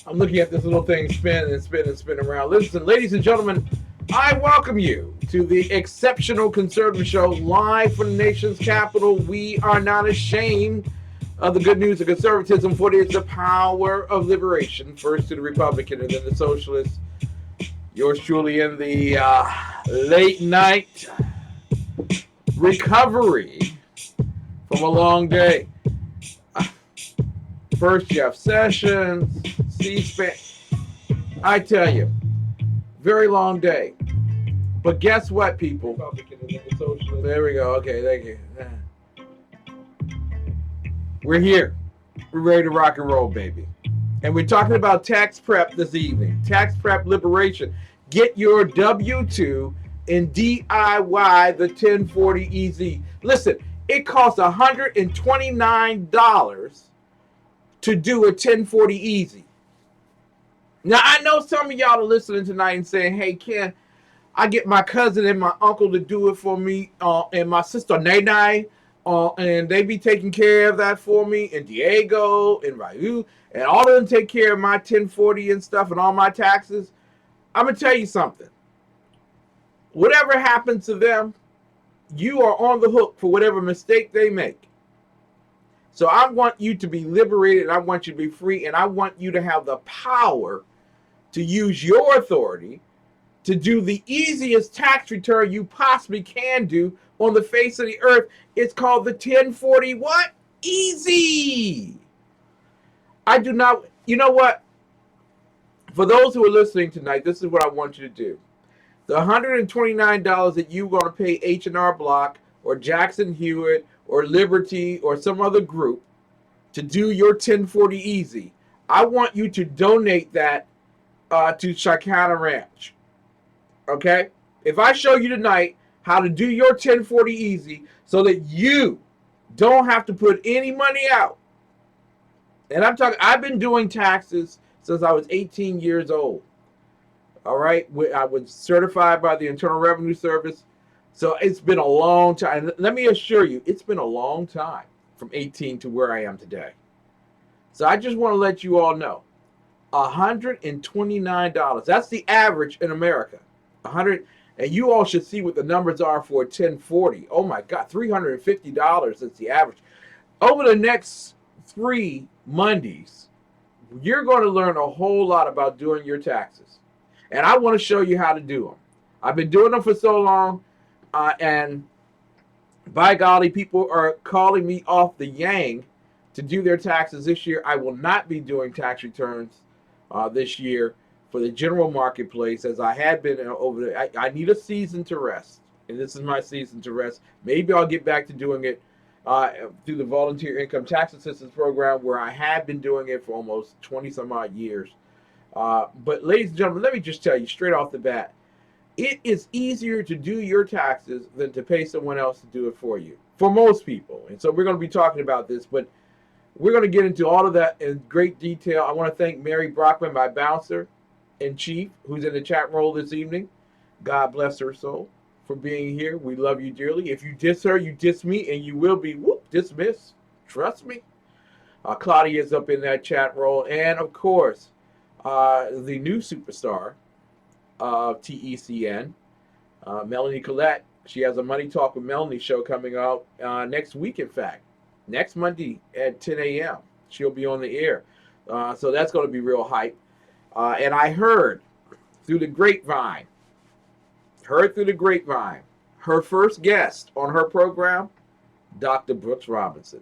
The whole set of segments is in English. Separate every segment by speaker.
Speaker 1: I'm looking at this little thing spin and spin and spin around. Listen, ladies and gentlemen, I welcome you to the Exceptional Conservative Show live from the nation's capital. We are not ashamed of the good news of conservatism, for it is the power of liberation. First to the Republican and then the Socialist. Yours truly in the late night recovery from a long day. First, Jeff Sessions, C-SPAN. I tell you, very long day. But guess what, people? There we go. Okay, thank you. We're here. We're ready to rock and roll, baby. And we're talking about tax prep this evening. Tax prep liberation. Get your W-2 and DIY the 1040 EZ. Listen, it costs $129 to do a 1040 easy. Now, I know some of y'all are listening tonight and saying, hey, Ken, I get my cousin and my uncle to do it for me, and my sister Nene, and they be taking care of that for me, and Diego and Ryu, and all of them take care of my 1040 and stuff and all my taxes. I'm going to tell you something. Whatever happens to them, you are on the hook for whatever mistake they make. So I want you to be liberated, and I want you to be free, and I want you to have the power to use your authority to do the easiest tax return you possibly can do on the face of the earth. It's called the 1040 what? Easy. I do not, you know what? For those who are listening tonight, this is what I want you to do. The $129 that you're going to pay H&R Block or Jackson Hewitt or Liberty or some other group to do your 1040 easy, I want you to donate that to Chicana Ranch. Okay? If I show you tonight how to do your 1040 easy so that you don't have to put any money out, and I've been doing taxes since I was 18 years old. All right? I was certified by the Internal Revenue Service. So it's been a long time. Let me assure you, it's been a long time from 18 to where I am today. So I just want to let you all know, $129. That's the average in America. 100, and you all should see what the numbers are for 1040. Oh my God, $350 is the average. Over the next 3 Mondays, you're going to learn a whole lot about doing your taxes. And I want to show you how to do them. I've been doing them for so long. And by golly, people are calling me off the yang to do their taxes this year. I will not be doing tax returns this year for the general marketplace as I had been over there. I need a season to rest, and this is my season to rest. Maybe I'll get back to doing it through the Volunteer Income Tax Assistance Program, where I have been doing it for almost 20 some odd years. But ladies and gentlemen, let me just tell you straight off the bat, it is easier to do your taxes than to pay someone else to do it for you, for most people. And so we're going to be talking about this, but we're going to get into all of that in great detail. I want to thank Mary Brockman, my bouncer in chief, who's in the chat roll this evening. God bless her soul for being here. We love you dearly. If you diss her, you diss me, and you will be dismissed. Trust me. Claudia is up in that chat roll. And, of course, the new superstar of TECN, Melanie Collette. She has a Money Talk with Melanie show coming out next week, in fact. Next Monday at 10 a.m. She'll be on the air. So that's going to be real hype. And I heard through the grapevine, her first guest on her program, Dr. Brooks Robinson.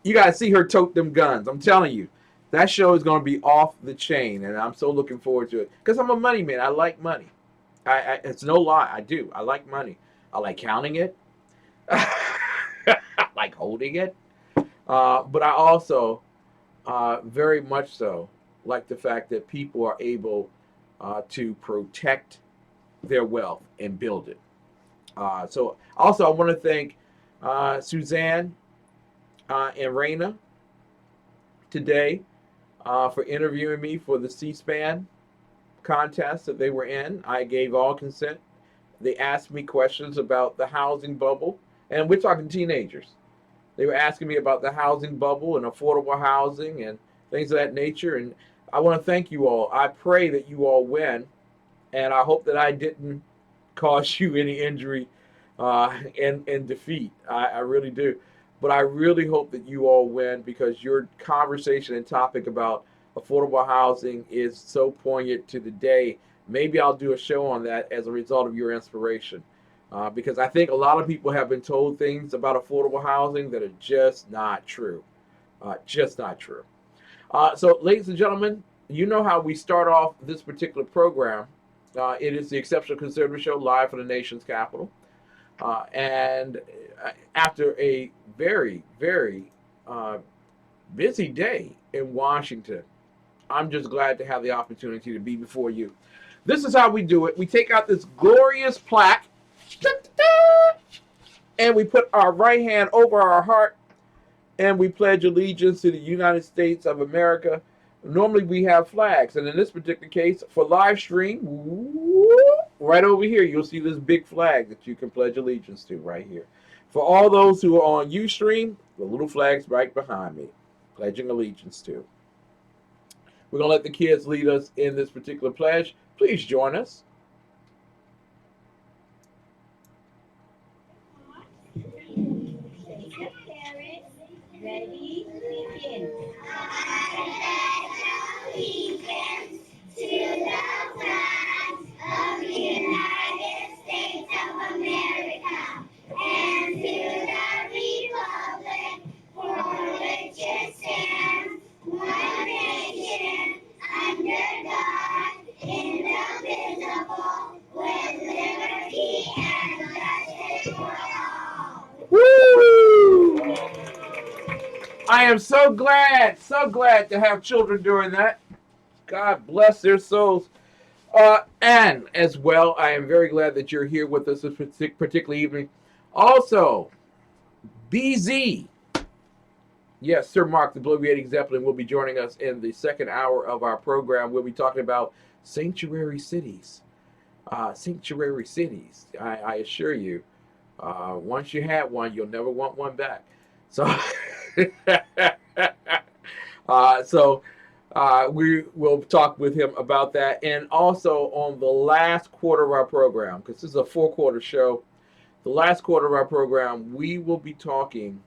Speaker 1: You got to see her tote them guns. I'm telling you. That show is going to be off the chain, and I'm so looking forward to it. Because I'm a money man. I like money. It's no lie. I do. I like money. I like counting it. I like holding it. But I also very much so like the fact that people are able to protect their wealth and build it. So also I want to thank Suzanne and Raina today for interviewing me for the C-SPAN contest that they were in. I gave all consent. They asked me questions about the housing bubble, and we're talking teenagers. They were asking me about the housing bubble and affordable housing and things of that nature. And I want to thank you all. I pray that you all win, and I hope that I didn't cause you any injury and defeat. I really do. But I really hope that you all win, because your conversation and topic about affordable housing is so poignant to the day. Maybe I'll do a show on that as a result of your inspiration. Because I think a lot of people have been told things about affordable housing that are just not true. Just not true. So, ladies and gentlemen, you know how we start off this particular program. It is the Exceptional Conservative Show, live from the nation's capital. And after a very, very busy day in Washington, I'm just glad to have the opportunity to be before you. This is how we do it. We take out this glorious plaque, and we put our right hand over our heart, and we pledge allegiance to the United States of America. Normally we have flags, and in this particular case, for live stream, right over here, you'll see this big flag that you can pledge allegiance to right here. For all those who are on Ustream, the little flag's right behind me, pledging allegiance to. We're going to let the kids lead us in this particular pledge. Please join us.
Speaker 2: Ready, begin. I pledge allegiance to the flag of the United States of America and to the republic for which it stands, one nation, under God, indivisible, with liberty and justice for all.
Speaker 1: Woo! I am so glad to have children doing that. God bless their souls. And as well, I am very glad that you're here with us this particular evening. Also, BZ. Yes, Sir Mark, the Bloviating Zeppelin, will be joining us in the second hour of our program. We'll be talking about sanctuary cities. Sanctuary cities. I assure you, once you have one, you'll never want one back. So, we will talk with him about that. And also on the last quarter of our program, because this is a 4-quarter show, the last quarter of our program, we will be talking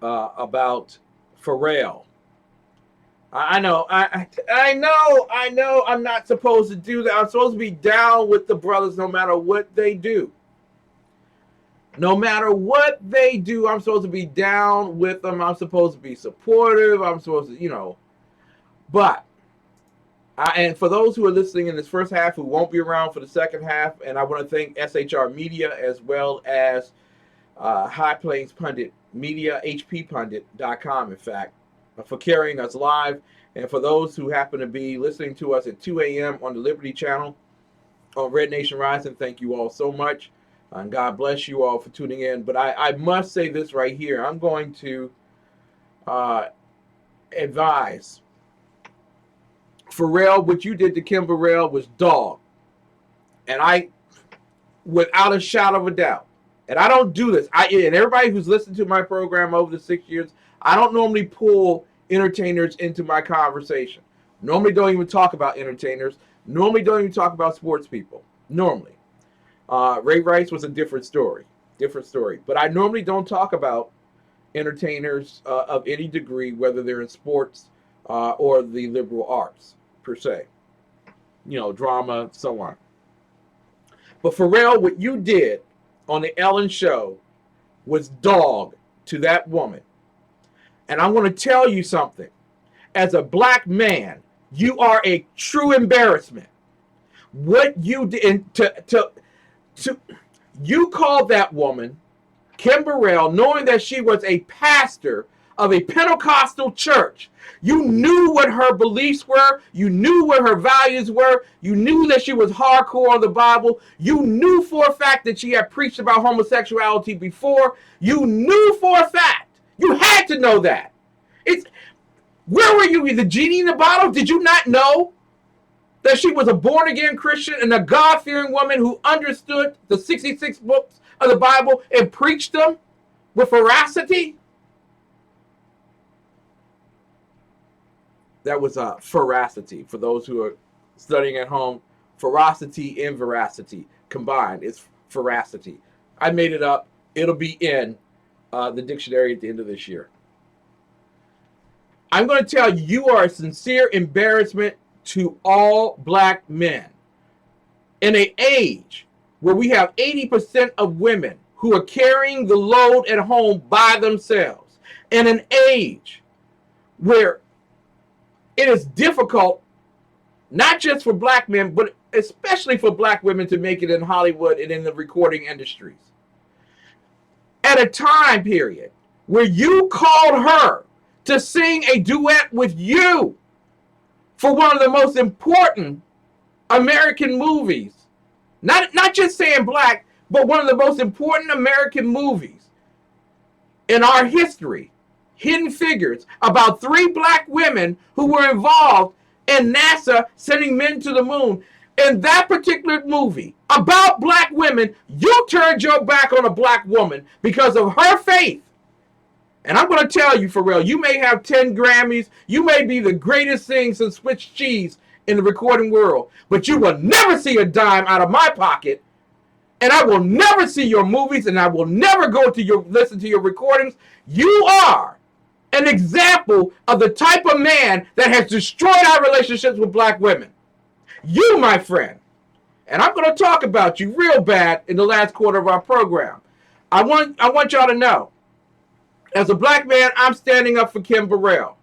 Speaker 1: about Pharrell. I know, I'm not supposed to do that. I'm supposed to be down with the brothers no matter what they do. No matter what they do, I'm supposed to be down with them. I'm supposed to be supportive. I'm supposed to, But, and for those who are listening in this first half who won't be around for the second half, and I want to thank SHR Media as well as High Plains Pundit Media, hppundit.com, in fact, for carrying us live. And for those who happen to be listening to us at 2 a.m. on the Liberty Channel on Red Nation Rising, thank you all so much. And God bless you all for tuning in. But I must say this right here. I'm going to advise Pharrell, what you did to Kim Pharrell was dog. And I, without a shadow of a doubt, and I don't do this. And everybody who's listened to my program over the 6 years, I don't normally pull entertainers into my conversation. Normally don't even talk about entertainers. Normally don't even talk about sports people. Normally. Ray Rice was a different story. But I normally don't talk about entertainers of any degree, whether they're in sports or the liberal arts, per se. Drama, so on. But Pharrell, what you did on the Ellen show was dog to that woman. And I'm going to tell you something. As a black man, you are a true embarrassment. What you did you called that woman, Kim Burrell, knowing that she was a pastor of a Pentecostal church. You knew what her beliefs were. You knew what her values were. You knew that she was hardcore on the Bible. You knew for a fact that she had preached about homosexuality before. You knew for a fact. You had to know that. Where were you? The genie in the bottle? Did you not know that she was a born-again Christian and a God-fearing woman who understood the 66 books of the Bible and preached them with veracity? That was ferocity. For those who are studying at home, ferocity and veracity combined is ferocity. I made it up. It'll be in the dictionary at the end of this year. I'm going to tell you, you are a sincere embarrassment to all black men. In an age where we have 80% of women who are carrying the load at home by themselves, in an age where it is difficult, not just for black men, but especially for black women to make it in Hollywood and in the recording industries. At a time period where you called her to sing a duet with you for one of the most important American movies. Not just saying black, but one of the most important American movies in our history. Hidden Figures, about 3 black women who were involved in NASA sending men to the moon. In that particular movie about black women, you turned your back on a black woman because of her faith. And I'm going to tell you, Pharrell, you may have 10 Grammys. You may be the greatest thing since Swiss cheese in the recording world. But you will never see a dime out of my pocket. And I will never see your movies. And I will never listen to your recordings. You are an example of the type of man that has destroyed our relationships with black women. You, my friend. And I'm going to talk about you real bad in the last quarter of our program. I want y'all to know, as a black man, I'm standing up for Kim Burrell.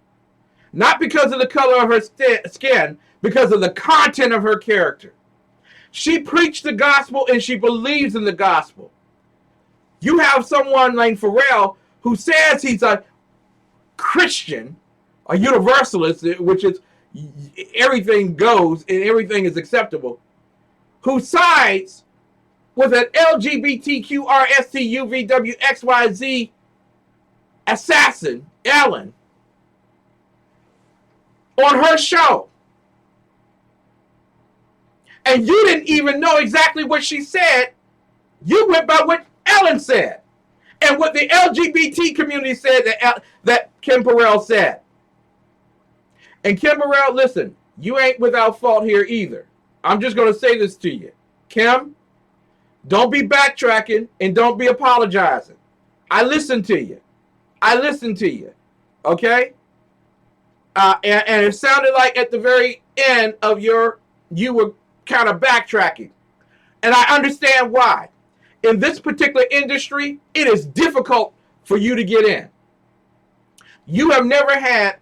Speaker 1: Not because of the color of her skin, because of the content of her character. She preached the gospel and she believes in the gospel. You have someone like Pharrell who says he's a Christian, a universalist, which is everything goes and everything is acceptable, who sides with an LGBTQRSTUVWXYZ assassin, Ellen, on her show. And you didn't even know exactly what she said. You went by what Ellen said. And what the LGBT community said that Kim Burrell said. And Kim Burrell, listen, you ain't without fault here either. I'm just going to say this to you. Kim, don't be backtracking and don't be apologizing. I listened to you. Okay? And it sounded like at the very end of you were kind of backtracking. And I understand why. In this particular industry, it is difficult for you to get in. You have never had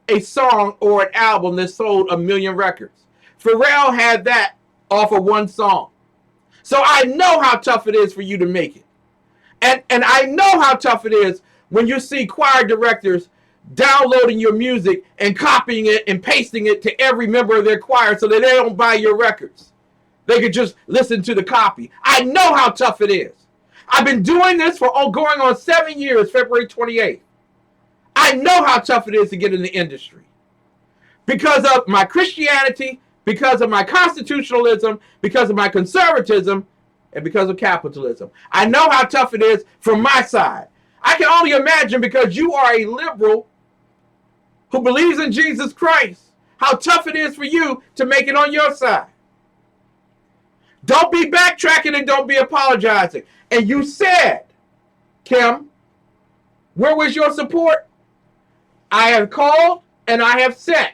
Speaker 1: a song or an album that sold 1 million records. Pharrell had that off of one song. So I know how tough it is for you to make it. And I know how tough it is when you see choir directors downloading your music and copying it and pasting it to every member of their choir so that they don't buy your records. They could just listen to the copy. I know how tough it is. I've been doing this for going on 7 years, February 28th. I know how tough it is to get in the industry. Because of my Christianity, because of my constitutionalism, because of my conservatism, and because of capitalism. I know how tough it is from my side. I can only imagine, because you are a liberal who believes in Jesus Christ, how tough it is for you to make it on your side. Don't be backtracking and don't be apologizing. And you said, Kim, where was your support? I have called and I have sent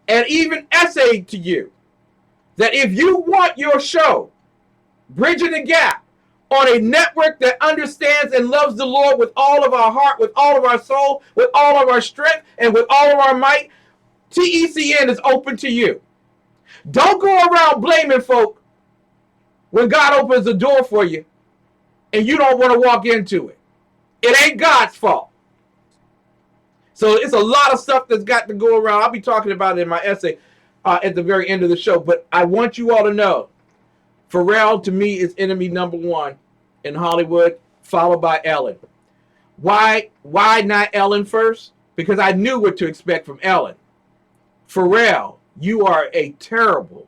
Speaker 1: and even essayed to you that if you want your show, Bridging the Gap, on a network that understands and loves the Lord with all of our heart, with all of our soul, with all of our strength, and with all of our might, TECN is open to you. Don't go around blaming folk when God opens the door for you and you don't want to walk into it. It ain't God's fault. So it's a lot of stuff that's got to go around. I'll be talking about it in my essay at the very end of the show. But I want you all to know, Pharrell, to me, is enemy number 1 in Hollywood, followed by Ellen. Why not Ellen first? Because I knew what to expect from Ellen. Pharrell, you are a terrible,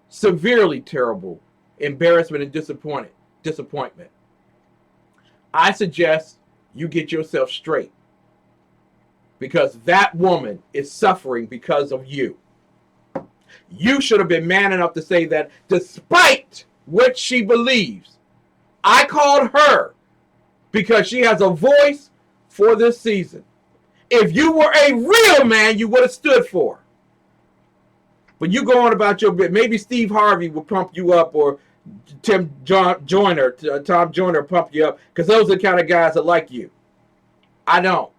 Speaker 1: severely terrible embarrassment and disappointment. I suggest you get yourself straight. because that woman is suffering because of you. You should have been man enough to say that despite what she believes, I called her because she has a voice for this season. If you were a real man, you would have stood for her. But you go on about your bit. Maybe Steve Harvey will pump you up, or Tom Joyner pump you up, because those are the kind of guys that like you. I don't.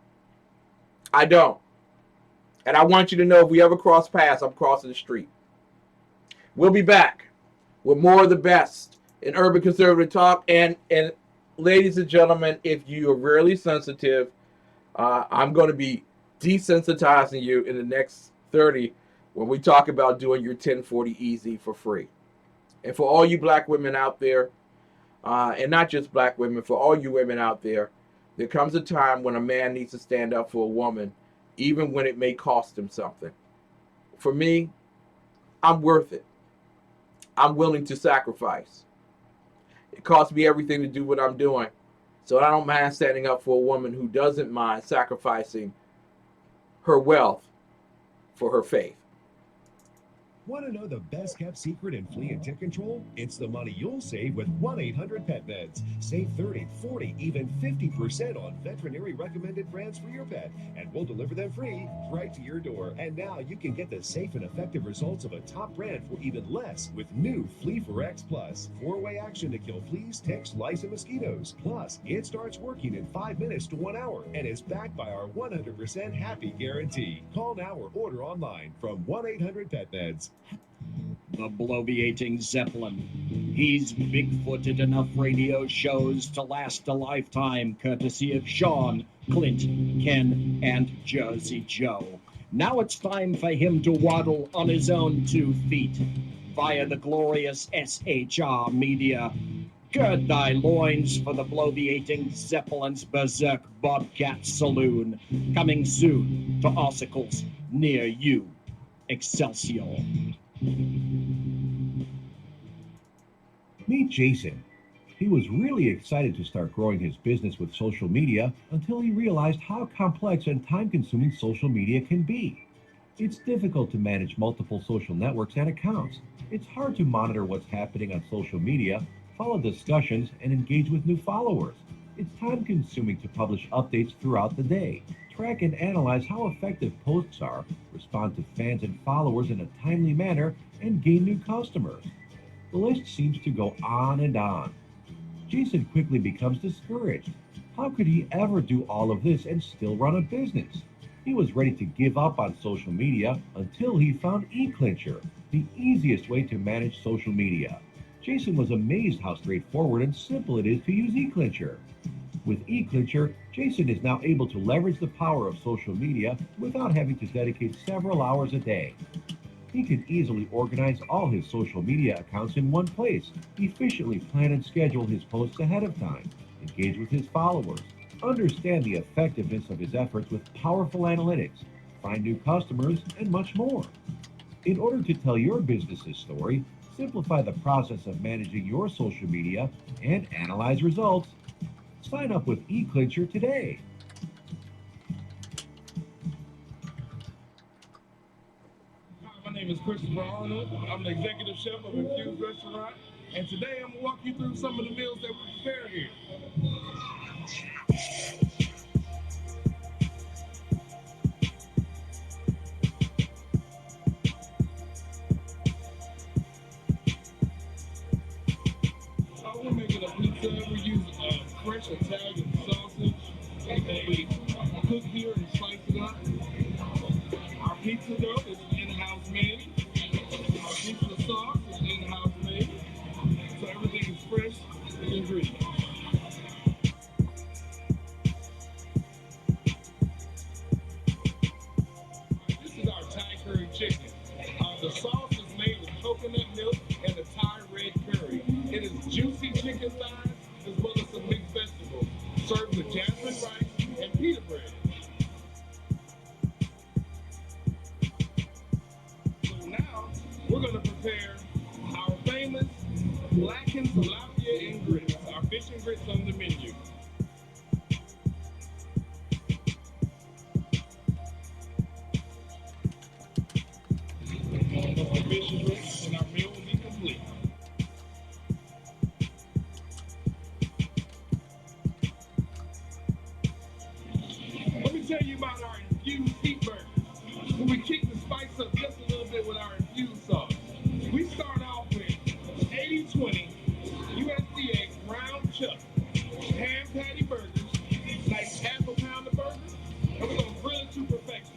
Speaker 1: And I want you to know, if we ever cross paths, I'm crossing the street. We'll be back with more of the best in urban conservative talk. And ladies and gentlemen, if you are really sensitive, I'm going to be desensitizing you in the next 30 when we talk about doing your 1040 easy for free. And for all you black women out there, and not just black women, for all you women out there, there comes a time when a man needs to stand up for a woman, even when it may cost him something. For me, I'm worth it. I'm willing to sacrifice. It costs me everything to do what I'm doing. So I don't mind standing up for a woman who doesn't mind sacrificing her wealth for her faith.
Speaker 3: Want to know the best kept secret in flea and tick control? It's the money you'll save with 1-800-PET-MEDS. Save 30, 40, even 50% on veterinary recommended brands for your pet, and we'll deliver them free right to your door. And now you can get the safe and effective results of a top brand for even less with new Flea for X Plus. 4-way action to kill fleas, ticks, lice, and mosquitoes. Plus, it starts working in 5 minutes to 1 hour and is backed by our 100% happy guarantee. Call now or order online from 1-800-PET-MEDS.
Speaker 4: The bloviating Zeppelin. He's big-footed enough radio shows to last a lifetime, courtesy of Sean, Clint, Ken, and Jersey Joe. Now it's time for him to waddle on his own 2 feet via the glorious SHR Media. Gird thy loins for the bloviating Zeppelin's Berserk Bobcat Saloon, coming soon to articles near you. Excelsior.
Speaker 5: Meet Jason. He was really excited to start growing his business with social media until he realized how complex and time-consuming social media can be. It's difficult to manage multiple social networks and accounts. It's hard to monitor what's happening on social media, follow discussions, and engage with new followers. It's time-consuming to publish updates throughout the day, track and analyze how effective posts are, respond to fans and followers in a timely manner, and gain new customers. The list seems to go on and on. Jason quickly becomes discouraged. How could he ever do all of this and still run a business? He was ready to give up on social media until he found eClincher, the easiest way to manage social media. Jason was amazed how straightforward and simple it is to use eClincher. With eClincher, Jason is now able to leverage the power of social media without having to dedicate several hours a day. He can easily organize all his social media accounts in one place, efficiently plan and schedule his posts ahead of time, engage with his followers, understand the effectiveness of his efforts with powerful analytics, find new customers, and much more. In order to tell your business's story, simplify the process of managing your social media, and analyze results, sign up with eClincher today.
Speaker 6: My name is Christopher Arnold. I'm the executive chef of Infused Restaurant, and today I'm gonna walk you through some of the meals that we prepare here. We're making a pizza. We use fresh Italian sausage. They cook here and slice it up. Our pizza dough is in-house made. Our pizza sauce is in-house made. So everything is fresh and ingredients. This is our Thai curry chicken. The sauce is made with coconut milk and a Thai red curry. It is juicy chicken thighs as well as some mixed vegetables, served with jasmine rice and pita bread. So now we're going to prepare our famous blackened tilapia and grits, our fish and grits on the menu. infused heat burgers, where we kick the spice up just a little bit with our infused sauce. We start off with 80-20 USDA round chuck ham patty burgers, like half a pound of burgers, and we're gonna grill it to perfection.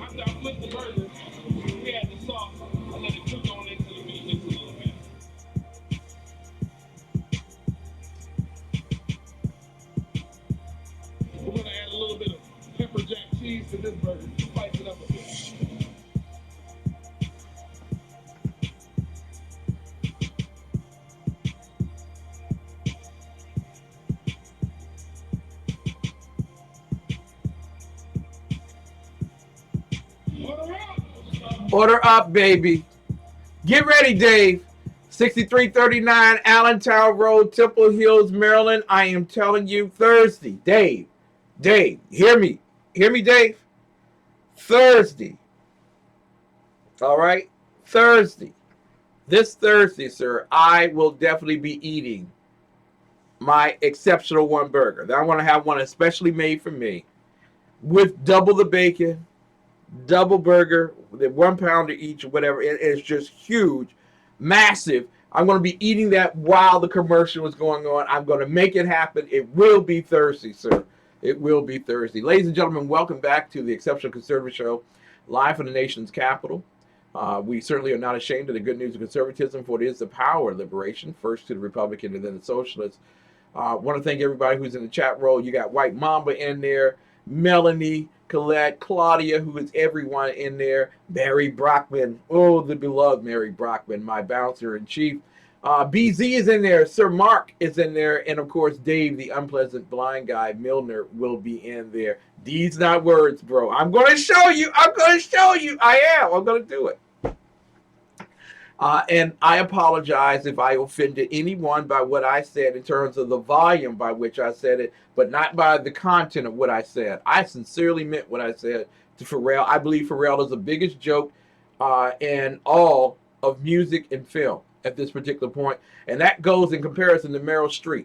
Speaker 6: After I flip the burgers, we add the sauce and let it cook on into the meat just a little bit. We're gonna add a little bit of pepper jack cheese to this burger to spice it up a bit. Order up!
Speaker 1: Order up, baby. Get ready, Dave. 6339 Allentown Road, Temple Hills, Maryland. I am telling you, Thursday, Dave, hear me, Dave. Thursday, all right, Thursday. This Thursday, sir, I will definitely be eating my exceptional one burger. I want to have one especially made for me with double the bacon, double burger, the 1 pounder each, or whatever. It is just huge, massive. I'm going to be eating that while the commercial is going on. I'm going to make it happen. It will be Thursday, sir. It will be Thursday. Ladies and gentlemen, welcome back to the Exceptional Conservative Show, live from the nation's capital. We certainly are not ashamed of the good news of conservatism, for it is the power of liberation, first to the Republican and then the socialists. Want to thank everybody who's in the chat roll. You got White Mamba in there, Melanie, Colette, Claudia, who is everyone in there, Mary Brockman, oh, the beloved Mary Brockman, my bouncer in chief. BZ is in there, Sir Mark is in there, and of course Dave, the unpleasant blind guy, Milner, will be in there. These not words, bro. I'm going to show you. I'm going to do it. And I apologize if I offended anyone by what I said in terms of the volume by which I said it, but not by the content of what I said. I sincerely meant what I said to Pharrell. I believe Pharrell is the biggest joke in all of music and film at this particular point. And that goes in comparison to Meryl Streep.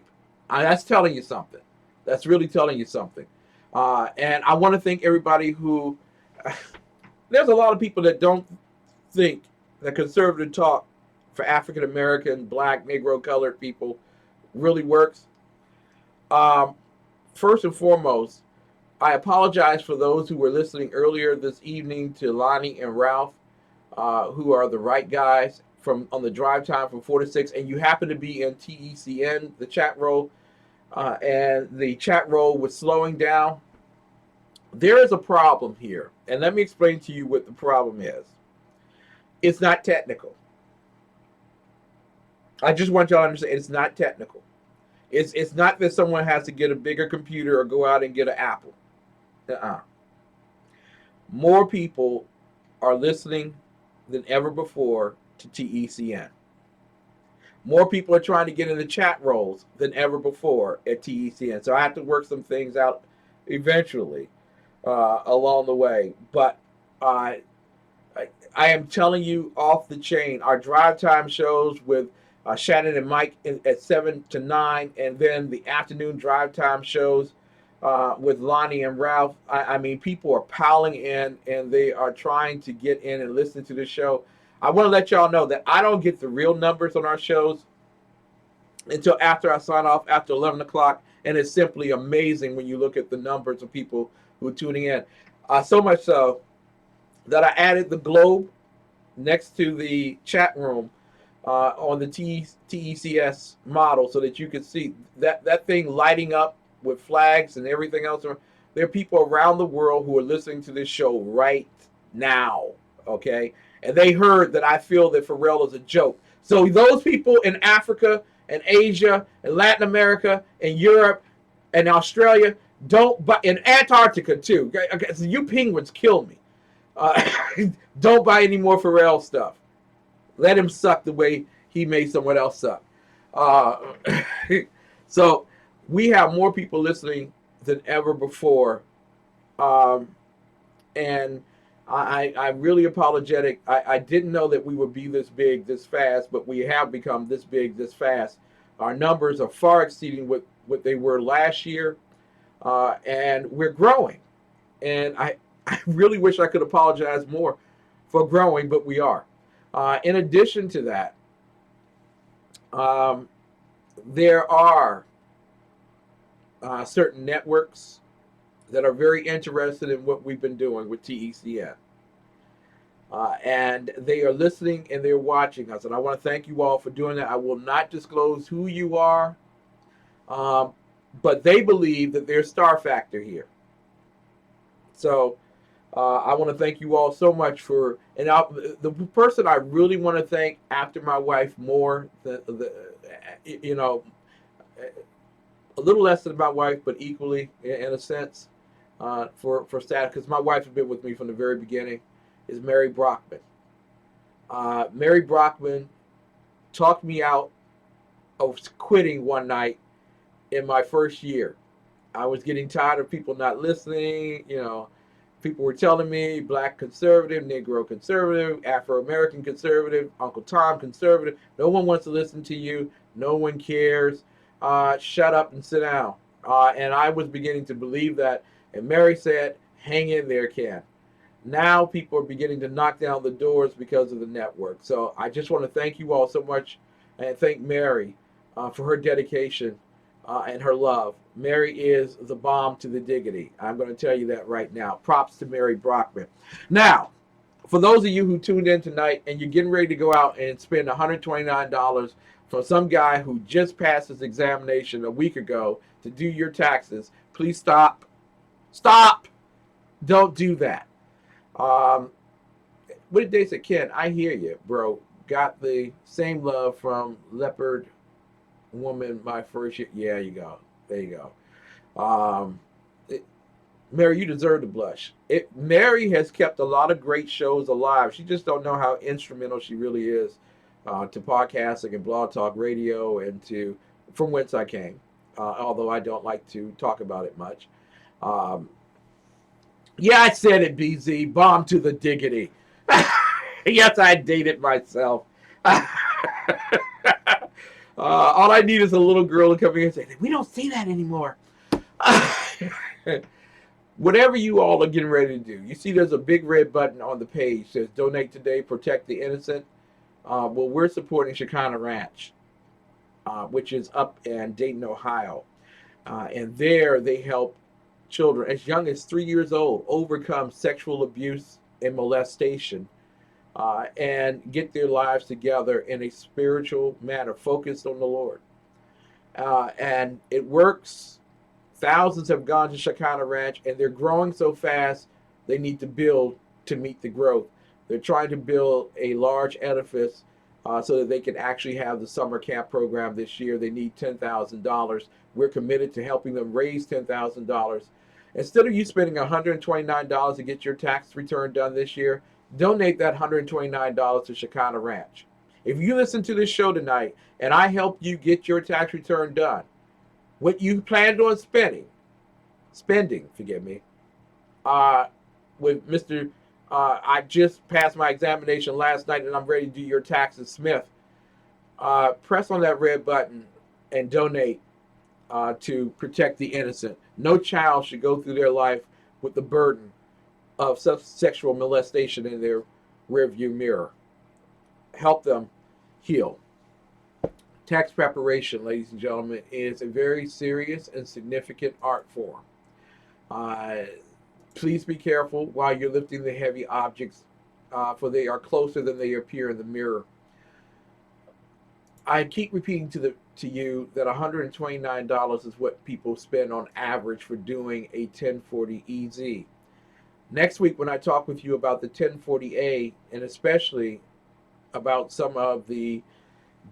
Speaker 1: That's telling you something. That's really telling you something. And I want to thank everybody who... There's a lot of people that don't think that conservative talk for African American, Black, Negro, colored people really works. First and foremost, I apologize for those who were listening earlier this evening to Lonnie and Ralph, who are the right guys on the drive time from 4 to 6, and you happen to be in TECN, the chat roll, and the chat roll was slowing down. There is a problem here, and let me explain to you what the problem is. It's not technical. I just want y'all to understand it's not technical. It's not that someone has to get a bigger computer or go out and get an Apple. More people are listening than ever before to TECN. More people are trying to get in the chat rolls than ever before at TECN. So I have to work some things out eventually along the way. But I am telling you off the chain, our drive time shows with Shannon and Mike at 7 to 9, and then the afternoon drive time shows with Lonnie and Ralph. I mean, people are piling in, and they are trying to get in and listen to the show. I want to let y'all know that I don't get the real numbers on our shows until after I sign off after 11 o'clock, and it's simply amazing when you look at the numbers of people who are tuning in. So much so that I added the globe next to the chat room on the TECS model so that you can see that thing lighting up with flags and everything else. There are people around the world who are listening to this show right now, okay? And they heard that I feel that Pharrell is a joke. So those people in Africa and Asia and Latin America and Europe and Australia, but in Antarctica too. Okay, so you penguins kill me. Don't buy any more Pharrell stuff. Let him suck the way he made someone else suck. So we have more people listening than ever before. And I'm really apologetic. I didn't know that we would be this big, this fast, but we have become this big, this fast. Our numbers are far exceeding what they were last year. and we're growing. And I really wish I could apologize more for growing, but we are. In addition to that, um, there are certain networks that are very interested in what we've been doing with TECN. And they are listening and they're watching us. And I want to thank you all for doing that. I will not disclose who you are, um, but they believe that there's star factor here. So I want to thank you all so much for, and the person I really want to thank after my wife more, you know, a little less than my wife, but equally in a sense, for status, because my wife has been with me from the very beginning, is Mary Brockman. Mary Brockman talked me out of quitting one night in my first year. I was getting tired of people not listening. You know, people were telling me black conservative, Negro conservative, Afro-American conservative, Uncle Tom conservative. No one wants to listen to you. No one cares. Shut up and sit down. And I was beginning to believe that. And Mary said, hang in there, Ken. Now people are beginning to knock down the doors because of the network. So I just want to thank you all so much and thank Mary for her dedication and her love. Mary is the bomb to the diggity. I'm going to tell you that right now. Props to Mary Brockman. Now, for those of you who tuned in tonight and you're getting ready to go out and spend $129 for some guy who just passed his examination a week ago to do your taxes, please stop. Stop. Don't do that. What did they say? Ken, I hear you, bro. Got the same love from Leopard Woman my first year. Yeah, you go. There you go. Mary, you deserve to blush. Mary has kept a lot of great shows alive. She just don't know how instrumental she really is to podcasting and blog talk radio and to from whence I came. Although I don't like to talk about it much. Yeah, I said it, BZ. Bomb to the diggity. Yes, I dated myself. All I need is a little girl to come here and say, we don't see that anymore. Whatever you all are getting ready to do. You see there's a big red button on the page that says Donate Today, Protect the Innocent. Well, we're supporting Shekinah Ranch, which is up in Dayton, Ohio. And there they help children as young as 3 years old overcome sexual abuse and molestation and get their lives together in a spiritual manner, focused on the Lord. And it works. Thousands have gone to Shekinah Ranch, and they're growing so fast, they need to build to meet the growth. They're trying to build a large edifice so that they can actually have the summer camp program this year. They need $10,000. We're committed to helping them raise $10,000. Instead of you spending $129 to get your tax return done this year, donate that $129 to Shekinah Ranch. If you listen to this show tonight and I help you get your tax return done, what you planned on spending, forgive me, with Mr. I just passed my examination last night and I'm ready to do your taxes, Smith. Press on that red button and donate to protect the innocent. No child should go through their life with the burden of sexual molestation in their rearview mirror. Help them heal. Tax preparation, ladies and gentlemen, is a very serious and significant art form. Please be careful while you're lifting the heavy objects, for they are closer than they appear in the mirror. I keep repeating to you that $129 is what people spend on average for doing a 1040 EZ. Next week, when I talk with you about the 1040A, and especially about some of the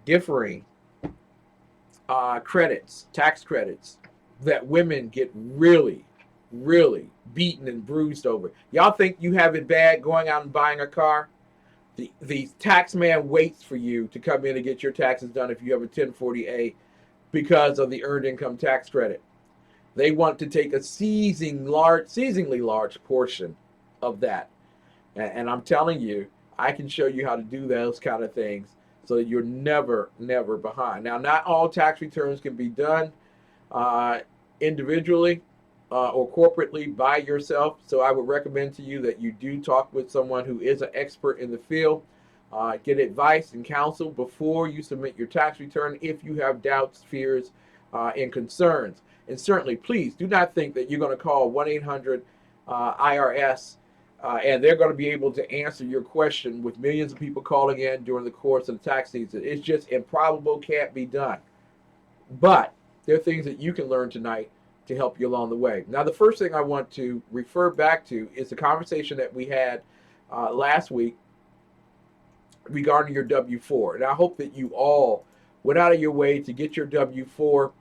Speaker 1: differing credits, tax credits, that women get really, really beaten and bruised over. Y'all think you have it bad going out and buying a car? The tax man waits for you to come in and get your taxes done if you have a 1040A because of the earned income tax credit. They want to take a seasonally large portion of that. And I'm telling you, I can show you how to do those kind of things so that you're never, never behind. Now, not all tax returns can be done individually. or corporately by yourself. So I would recommend to you that you do talk with someone who is an expert in the field. Get advice and counsel before you submit your tax return if you have doubts, fears, and concerns. And certainly, please do not think that you're going to call 1-800 IRS and they're going to be able to answer your question with millions of people calling in during the course of the tax season. It's just improbable, can't be done. But there are things that you can learn tonight to help you along the way. Now, the first thing I want to refer back to is the conversation that we had last week regarding your W-4. And I hope that you all went out of your way to get your W-4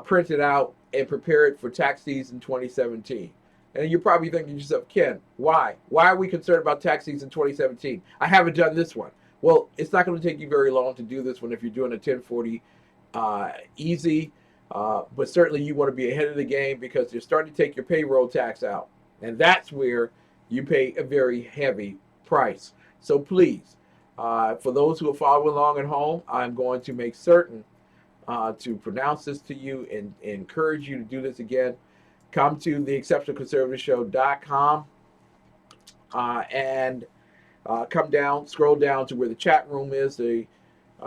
Speaker 1: printed out and prepare it for tax season 2017. And you're probably thinking to yourself, Ken, why? Why are we concerned about tax season 2017? I haven't done this one. Well, it's not going to take you very long to do this one if you're doing a 1040 easy. But certainly you want to be ahead of the game because you're starting to take your payroll tax out. And that's where you pay a very heavy price. So please, for those who are following along at home, I'm going to make certain to pronounce this to you and encourage you to do this again. Come to the exceptionalconservativeshow.com and come down, scroll down to where the chat room is, the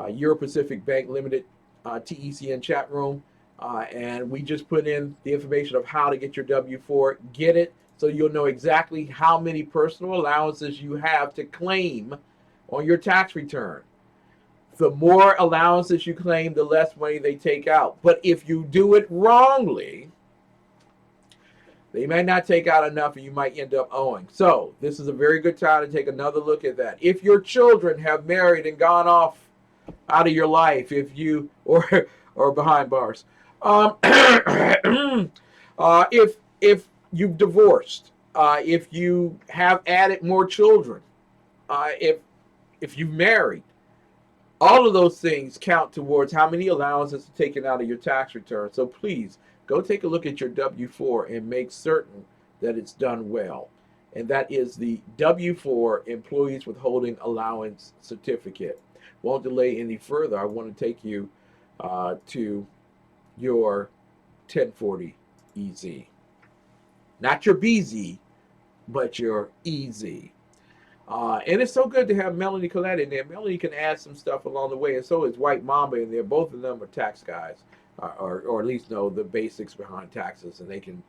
Speaker 1: Euro Pacific Bank Limited TECN chat room. And we just put in the information of how to get your W-4. Get it so you'll know exactly how many personal allowances you have to claim on your tax return. The more allowances you claim, the less money they take out. But if you do it wrongly, they might not take out enough and you might end up owing. So this is a very good time to take another look at that. If your children have married and gone off out of your life, if you, or behind bars, if you've divorced, if you have added more children, if you've married, all of those things count towards how many allowances are taken out of your tax return. So please go take a look at your W-4 and make certain that it's done well. And that is the W-4 Employees Withholding Allowance Certificate. Won't delay any further. I want to take you to your 1040 EZ. Not your BZ, but your EZ. And it's so good to have Melanie Collette in there. Melanie can add some stuff along the way, and so is White Mamba in there. Both of them are tax guys, or at least know the basics behind taxes, and they can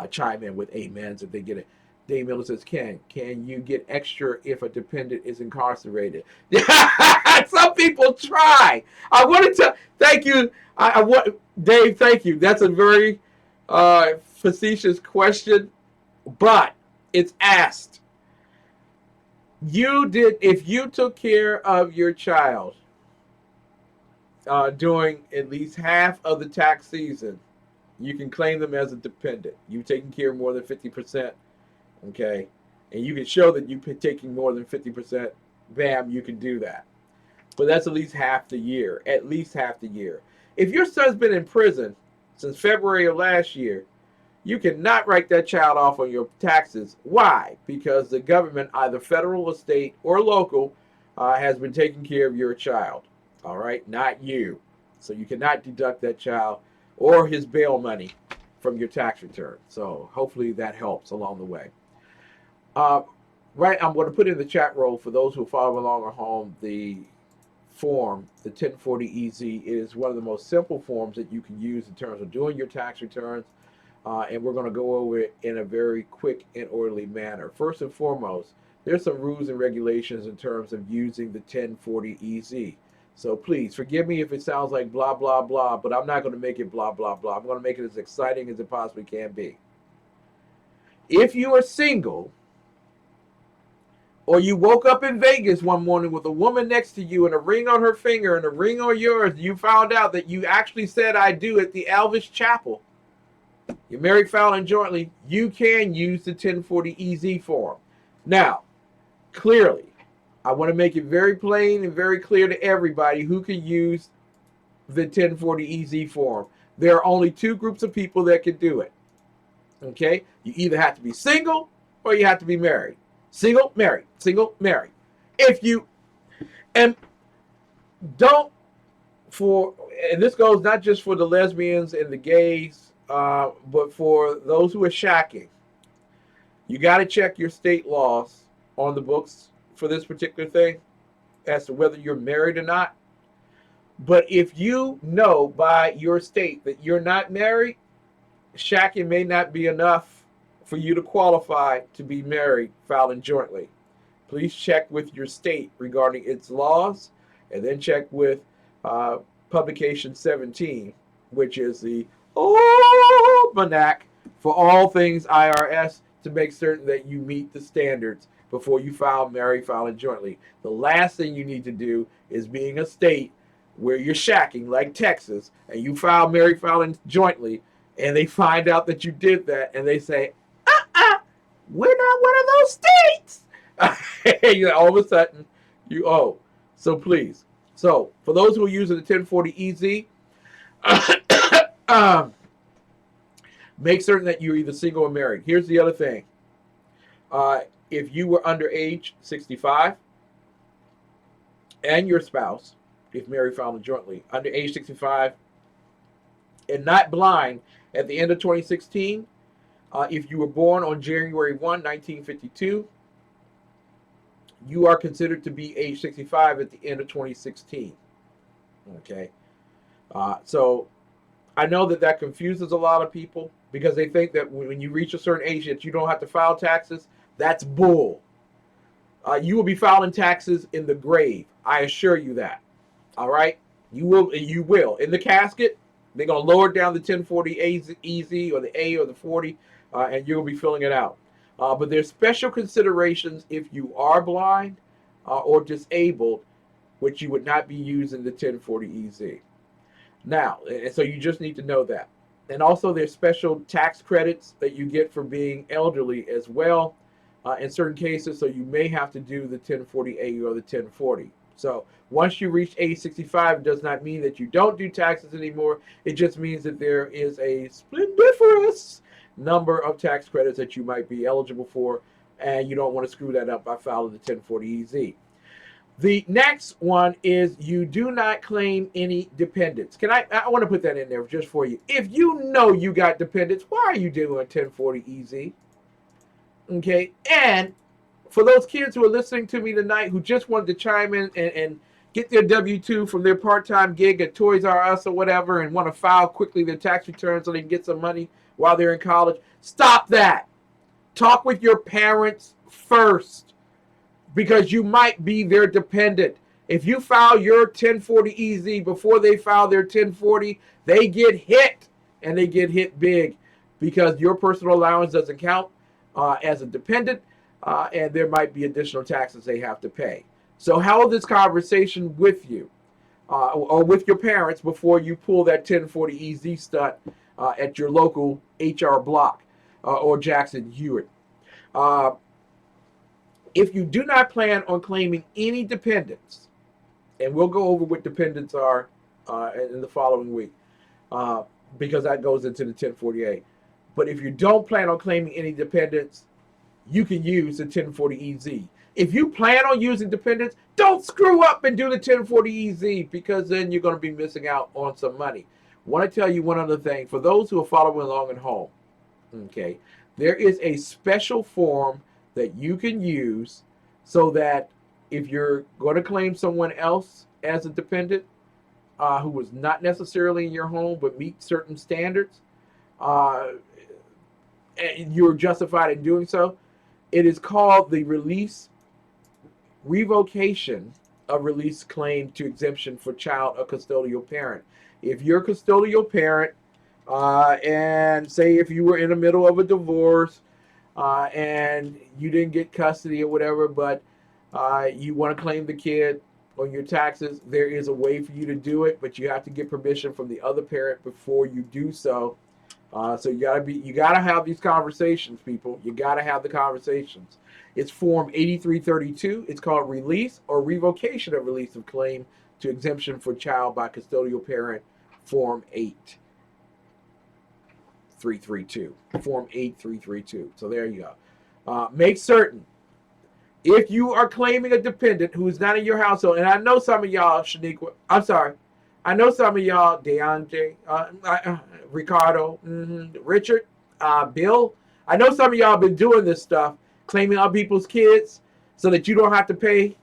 Speaker 1: chime in with amens if they get it. Dave Miller says, can you get extra if a dependent is incarcerated? Some people try. I wanted to thank you. I want Dave, thank you. That's a very facetious question, but it's asked. If you took care of your child during at least half of the tax season, you can claim them as a dependent. You've taken care of more than 50%, okay? And you can show that you've been taking more than 50%, bam, you can do that. But that's at least half the year, at least half the year. If your son's been in prison since February of last year, you cannot write that child off on your taxes. Why? Because the government, either federal or state or local, has been taking care of your child. All right? Not you. So you cannot deduct that child or his bail money from your tax return. So hopefully that helps along the way. Right, I'm going to put in the chat roll for those who follow along at home the form, the 1040 EZ. It is one of the most simple forms that you can use in terms of doing your tax returns. And we're going to go over it in a very quick and orderly manner. First and foremost, there's some rules and regulations in terms of using the 1040 EZ. So please forgive me if it sounds like blah, blah, blah, but I'm not going to make it blah, blah, blah. I'm going to make it as exciting as it possibly can be. If you are single, or you woke up in Vegas one morning with a woman next to you and a ring on her finger and a ring on yours, you found out that you actually said I do at the Elvis Chapel, you're married, filing jointly, you can use the 1040 EZ form. Now, clearly, I want to make it very plain and very clear to everybody who can use the 1040 EZ form. There are only two groups of people that can do it. Okay? You either have to be single or you have to be married. Single, married. Single, married. If you, and don't, and this goes not just for the lesbians and the gays, But for those who are shacking, you got to check your state laws on the books for this particular thing as to whether you're married or not. But if you know by your state that you're not married, shacking may not be enough for you to qualify to be married filing jointly. Please check with your state regarding its laws, and then check with Publication 17, which is the almanac for all things IRS, to make certain that you meet the standards before you file married filing jointly. The last thing you need to do is being a state where you're shacking, like Texas, and you file married filing jointly, and they find out that you did that, and they say, we're not one of those states. All of a sudden, you owe. So please. So for those who are using the 1040 EZ, make certain that you're either single or married. Here's the other thing. If you were under age 65 and your spouse, if married filing jointly, under age 65 and not blind at the end of 2016, if you were born on January 1, 1952, you are considered to be age 65 at the end of 2016. Okay. So I know that confuses a lot of people because they think that when you reach a certain age that you don't have to file taxes. That's bull. You will be filing taxes in the grave. I assure you that. All right. You will. In the casket, they're going to lower it down the 1040 EZ or the A or the 40, and you'll be filling it out. But there's special considerations if you are blind or disabled, which you would not be using the 1040 EZ. Now, and so you just need to know that. And also there's special tax credits that you get for being elderly as well in certain cases. So you may have to do the 1040A or the 1040. So once you reach age 65, it does not mean that you don't do taxes anymore. It just means that there is a splendiferous number of tax credits that you might be eligible for, and you don't want to screw that up by filing the 1040 EZ. The next one is you do not claim any dependents. I want to put that in there just for you. If you know you got dependents, why are you doing 1040 EZ? Okay, and for those kids who are listening to me tonight who just wanted to chime in and get their W-2 from their part-time gig at Toys R Us or whatever and want to file quickly their tax returns so they can get some money while they're in college, stop that. Talk with your parents first, because you might be their dependent. If you file your 1040 EZ before they file their 1040, they get hit, and they get hit big, because your personal allowance doesn't count as a dependent, and there might be additional taxes they have to pay. So have this conversation with you or with your parents before you pull that 1040 EZ stunt at your local HR block or Jackson Hewitt. If you do not plan on claiming any dependents, and we'll go over what dependents are in the following week, because that goes into the 1048. But if you don't plan on claiming any dependents, you can use the 1040 EZ. If you plan on using dependents, don't screw up and do the 1040 EZ, because then you're going to be missing out on some money. I want to tell you one other thing. For those who are following along at home, okay, there is a special form that you can use so that if you're going to claim someone else as a dependent who was not necessarily in your home but meet certain standards, and you're justified in doing so, it is called the revocation of release claim to exemption for child or custodial parent. If you're a custodial parent, and say if you were in the middle of a divorce and you didn't get custody or whatever, but you want to claim the kid on your taxes, there is a way for you to do it, but you have to get permission from the other parent before you do so. So you gotta have these conversations, people. You gotta have the conversations. It's Form 8332. It's called Release or Revocation of Release of Claim to Exemption for Child by Custodial Parent, Form 8332. Form 8332. So there you go. Make certain, if you are claiming a dependent who is not in your household, and I know some of y'all, Shaniqua, I'm sorry, I know some of y'all, Deontay, Ricardo, Richard, Bill. I know some of y'all been doing this stuff, claiming other people's kids so that you don't have to pay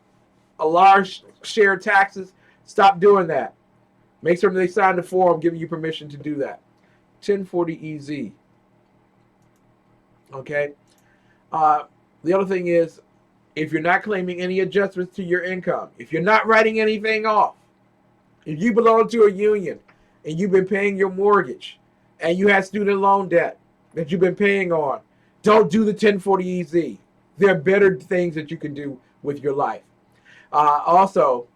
Speaker 1: a large share of taxes. Stop doing that. Make sure they sign the form giving you permission to do that. 1040 EZ. Okay. The other thing is, if you're not claiming any adjustments to your income, if you're not writing anything off, if you belong to a union and you've been paying your mortgage and you have student loan debt that you've been paying on, don't do the 1040 EZ. There are better things that you can do with your life. Also,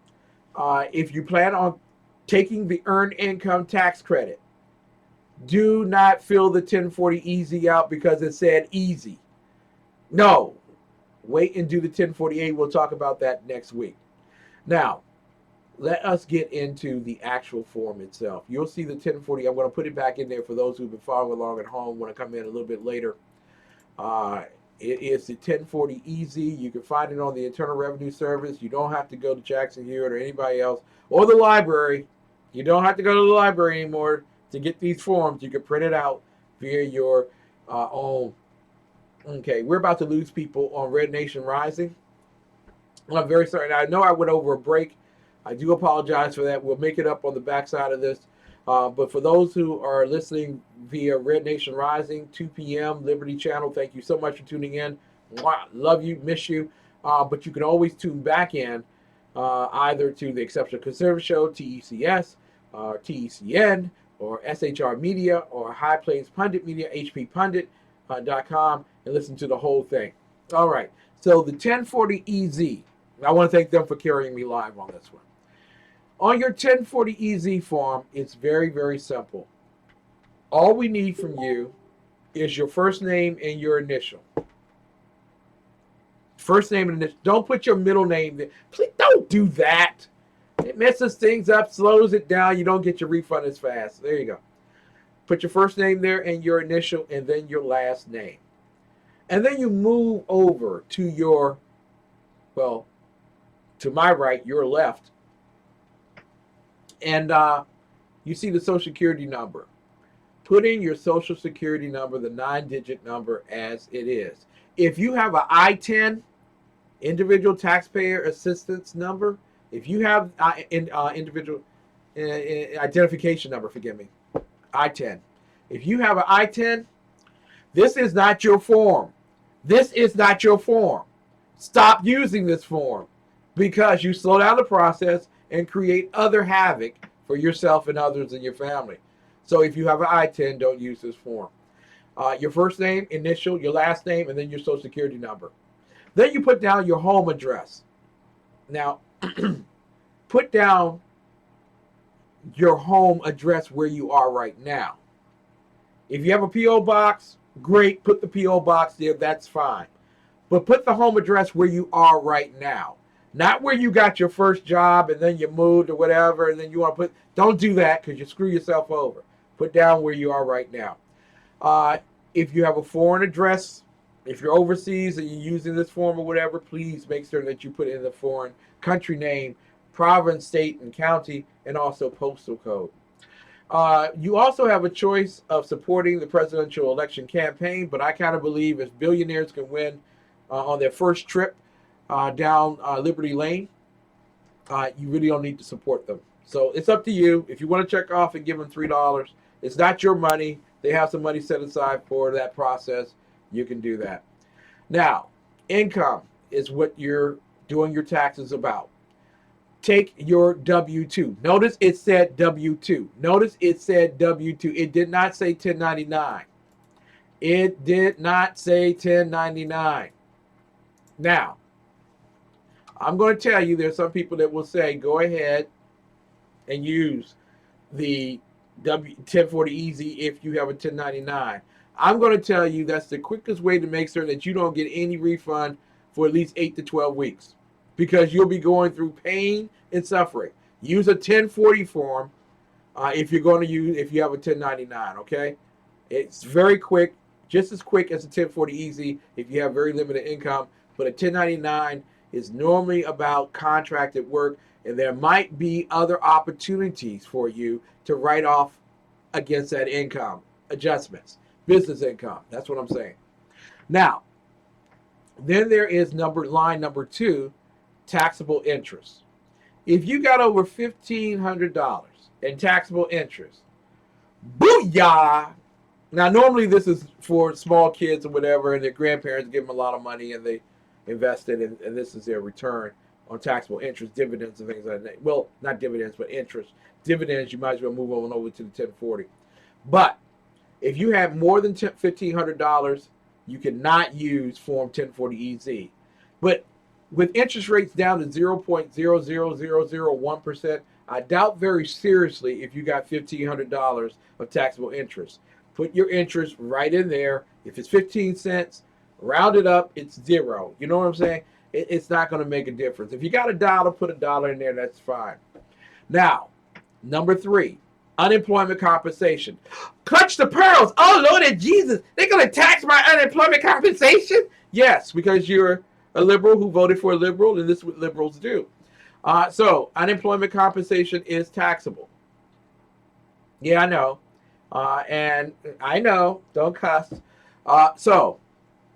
Speaker 1: if you plan on taking the earned income tax credit, do not fill the 1040 EZ out because it said easy. No, wait and do the 1048. We'll talk about that next week. Now, let us get into the actual form itself. You'll see the 1040. I'm going to put it back in there for those who've been following along at home when I come in a little bit later. It is the 1040 EZ. You can find it on the Internal Revenue Service. You don't have to go to Jackson Hewitt or anybody else or the library. You don't have to go to the library anymore to get these forms. You can print it out via your own. Okay, we're about to lose people on Red Nation Rising. I'm very sorry. I know I went over a break. I do apologize for that. We'll make it up on the backside of this. But for those who are listening via Red Nation Rising, 2 p.m., Liberty Channel, thank you so much for tuning in. Mwah, love you, miss you. But you can always tune back in either to the Exceptional Conservative Show, TECS, or TECN, or SHR Media, or High Plains Pundit Media, hppundit.com, and listen to the whole thing. All right. So the 1040 EZ, I want to thank them for carrying me live on this one. On your 1040 EZ form, it's very, very simple. All we need from you is your first name and your initial. First name and initial. Don't put your middle name there. Please don't do that. It messes things up, slows it down. You don't get your refund as fast. There you go. Put your first name there and your initial and then your last name. And then you move over to your, well, to my right, your left. And you see the Social Security number. Put in your Social Security number, the 9-digit number, as it is. If you have an I-10, Individual Taxpayer Assistance Number, if you have individual identification number, forgive me, I-10. If you have an I-10, this is not your form. This is not your form. Stop using this form because you slow down the process and create other havoc for yourself and others in your family. So if you have an I-10, don't use this form. Your first name, initial, your last name, and then your Social Security number. Then you put down your home address. Now, put down your home address where you are right now. If you have a P.O. box, great, put the P.O. box there, that's fine. But put the home address where you are right now. Not where you got your first job and then you moved or whatever, and then you want to put, don't do that because you screw yourself over. Put down where you are right now. If you have a foreign address, if you're overseas and you're using this form or whatever, please make sure that you put in the foreign country name, province, state, and county, and also postal code. You also have a choice of supporting the presidential election campaign, but I kind of believe if billionaires can win on their first trip down Liberty Lane, you really don't need to support them. So it's up to you. If you want to check off and give them $3, it's not your money. They have some money set aside for that process. You can do that. Now, income is what you're doing your taxes about. Take your W-2. Notice it said W-2. Notice it said W-2. It did not say 1099. It did not say 1099. Now, I'm going to tell you there's some people that will say go ahead and use the 1040 EZ if you have a 1099. I'm going to tell you that's the quickest way to make sure that you don't get any refund for at least 8 to 12 weeks because you'll be going through pain and suffering. Use a 1040 form if you're going to use, if you have a 1099, okay? It's very quick, just as quick as a 1040 EZ if you have very limited income, but a 1099 is normally about contracted work. And there might be other opportunities for you to write off against that income adjustments, business income. That's what I'm saying. Now, then there is line number 2, taxable interest. If you got over $1,500 in taxable interest, booyah! Now, normally this is for small kids or whatever, and their grandparents give them a lot of money and they invest it, and this is their return on taxable interest, dividends, and things like that. Well, not dividends, but interest. Dividends, you might as well move on over to the 1040. But if you have more than $1,500, you cannot use Form 1040EZ. But with interest rates down to 0.00001%, I doubt very seriously if you got $1,500 of taxable interest. Put your interest right in there. If it's 15 cents, round it up, it's 0. You know what I'm saying? It's not going to make a difference. If you got $1, put $1 in there, that's fine. Now, number 3, unemployment compensation. Clutch the pearls. Oh, Lord of Jesus. They're going to tax my unemployment compensation? Yes, because you're a liberal who voted for a liberal, and this is what liberals do. So, unemployment compensation is taxable. Yeah, I know. And I know, don't cuss. So,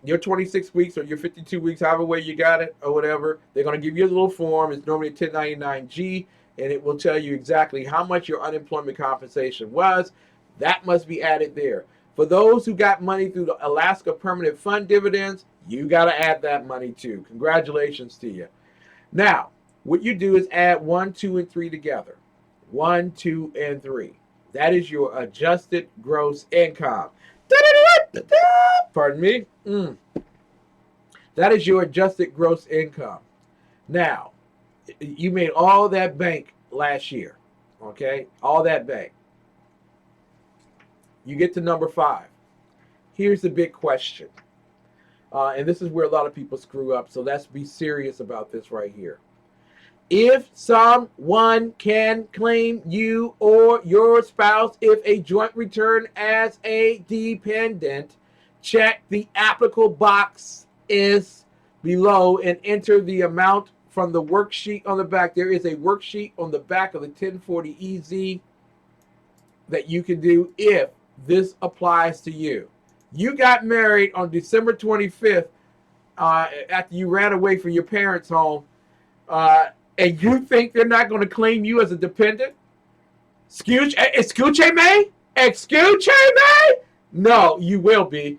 Speaker 1: your 26 weeks or your 52 weeks, however way you got it or whatever, they're going to give you a little form. It's normally a 1099-G, and it will tell you exactly how much your unemployment compensation was. That must be added there. For those who got money through the Alaska Permanent Fund dividends, you got to add that money too. Congratulations to you. Now, what you do is add 1, 2, and 3 together. 1, 2, and 3. That is your adjusted gross income. Pardon me. That is your adjusted gross income. Now, you made all that bank last year. Okay? All that bank. You get to number 5. Here's the big question. And this is where a lot of people screw up. So let's be serious about this right here. If someone can claim you or your spouse if a joint return as a dependent, check the applicable box is below and enter the amount from the worksheet on the back. There is a worksheet on the back of the 1040EZ that you can do if this applies to you. You got married on December 25th after you ran away from your parents' home, and you think they're not going to claim you as a dependent? Excuse me? Excuse me? No, you will be.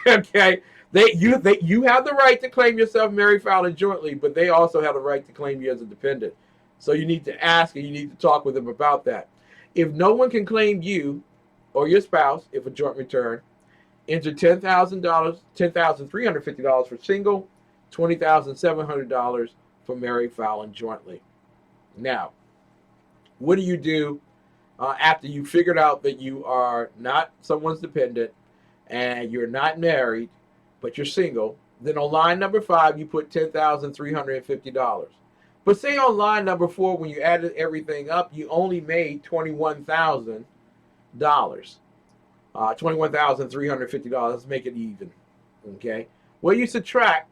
Speaker 1: Okay. You have the right to claim yourself married, filing jointly, but they also have the right to claim you as a dependent. So you need to ask and you need to talk with them about that. If no one can claim you or your spouse, if a joint return, enter $10,000, $10,350 for single, $20,700 for married, filing jointly. Now, what do you do after you figured out that you are not someone's dependent and you're not married, but you're single? Then on line number 5, you put $10,350. But say on line number 4, when you added everything up, you only made $21,000. $21,350. Let's make it even. Okay. Well, you subtract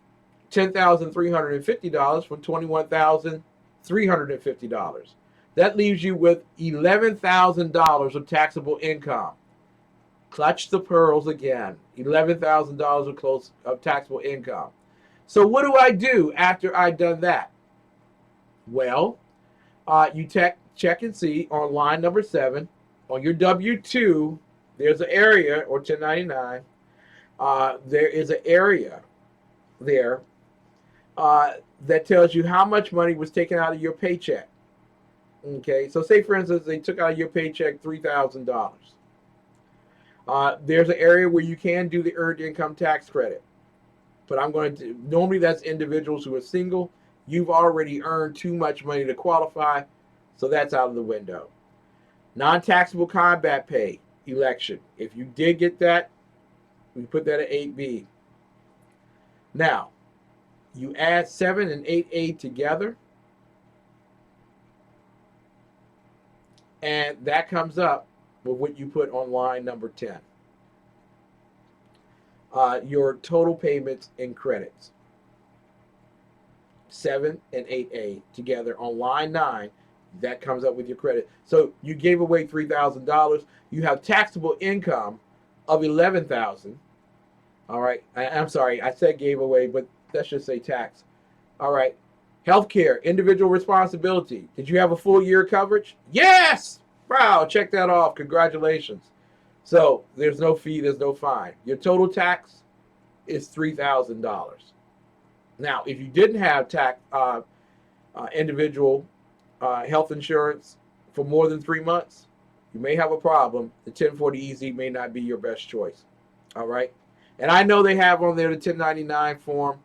Speaker 1: $10,350 from $21,350. That leaves you with $11,000 of taxable income. Clutch the pearls again. $11,000 of taxable income. So what do I do after I've done that? Well, you check and see on line number 7 on your W-2. There's an area, or 1099. There is an area there that tells you how much money was taken out of your paycheck. Okay, so say for instance they took out of your paycheck $3,000. There's an area where you can do the earned income tax credit, but I'm going to normally that's individuals who are single. You've already earned too much money to qualify, so that's out of the window. Non-taxable combat pay election. If you did get that, we put that at 8B. Now, you add 7 and 8A together, and that comes up with what you put on line number 10. Your total payments and credits. 7 and 8A together on line 9. That comes up with your credit. So you gave away $3,000. You have taxable income of $11,000. All right. I'm sorry. I said gave away, but that should say tax. All right. Healthcare, individual responsibility. Did you have a full year coverage? Yes. Wow. Check that off. Congratulations. So there's no fee. There's no fine. Your total tax is $3,000. Now, if you didn't have individual health insurance for more than 3 months, you may have a problem. The 1040 EZ may not be your best choice. All right. And I know they have on there the 1099 form,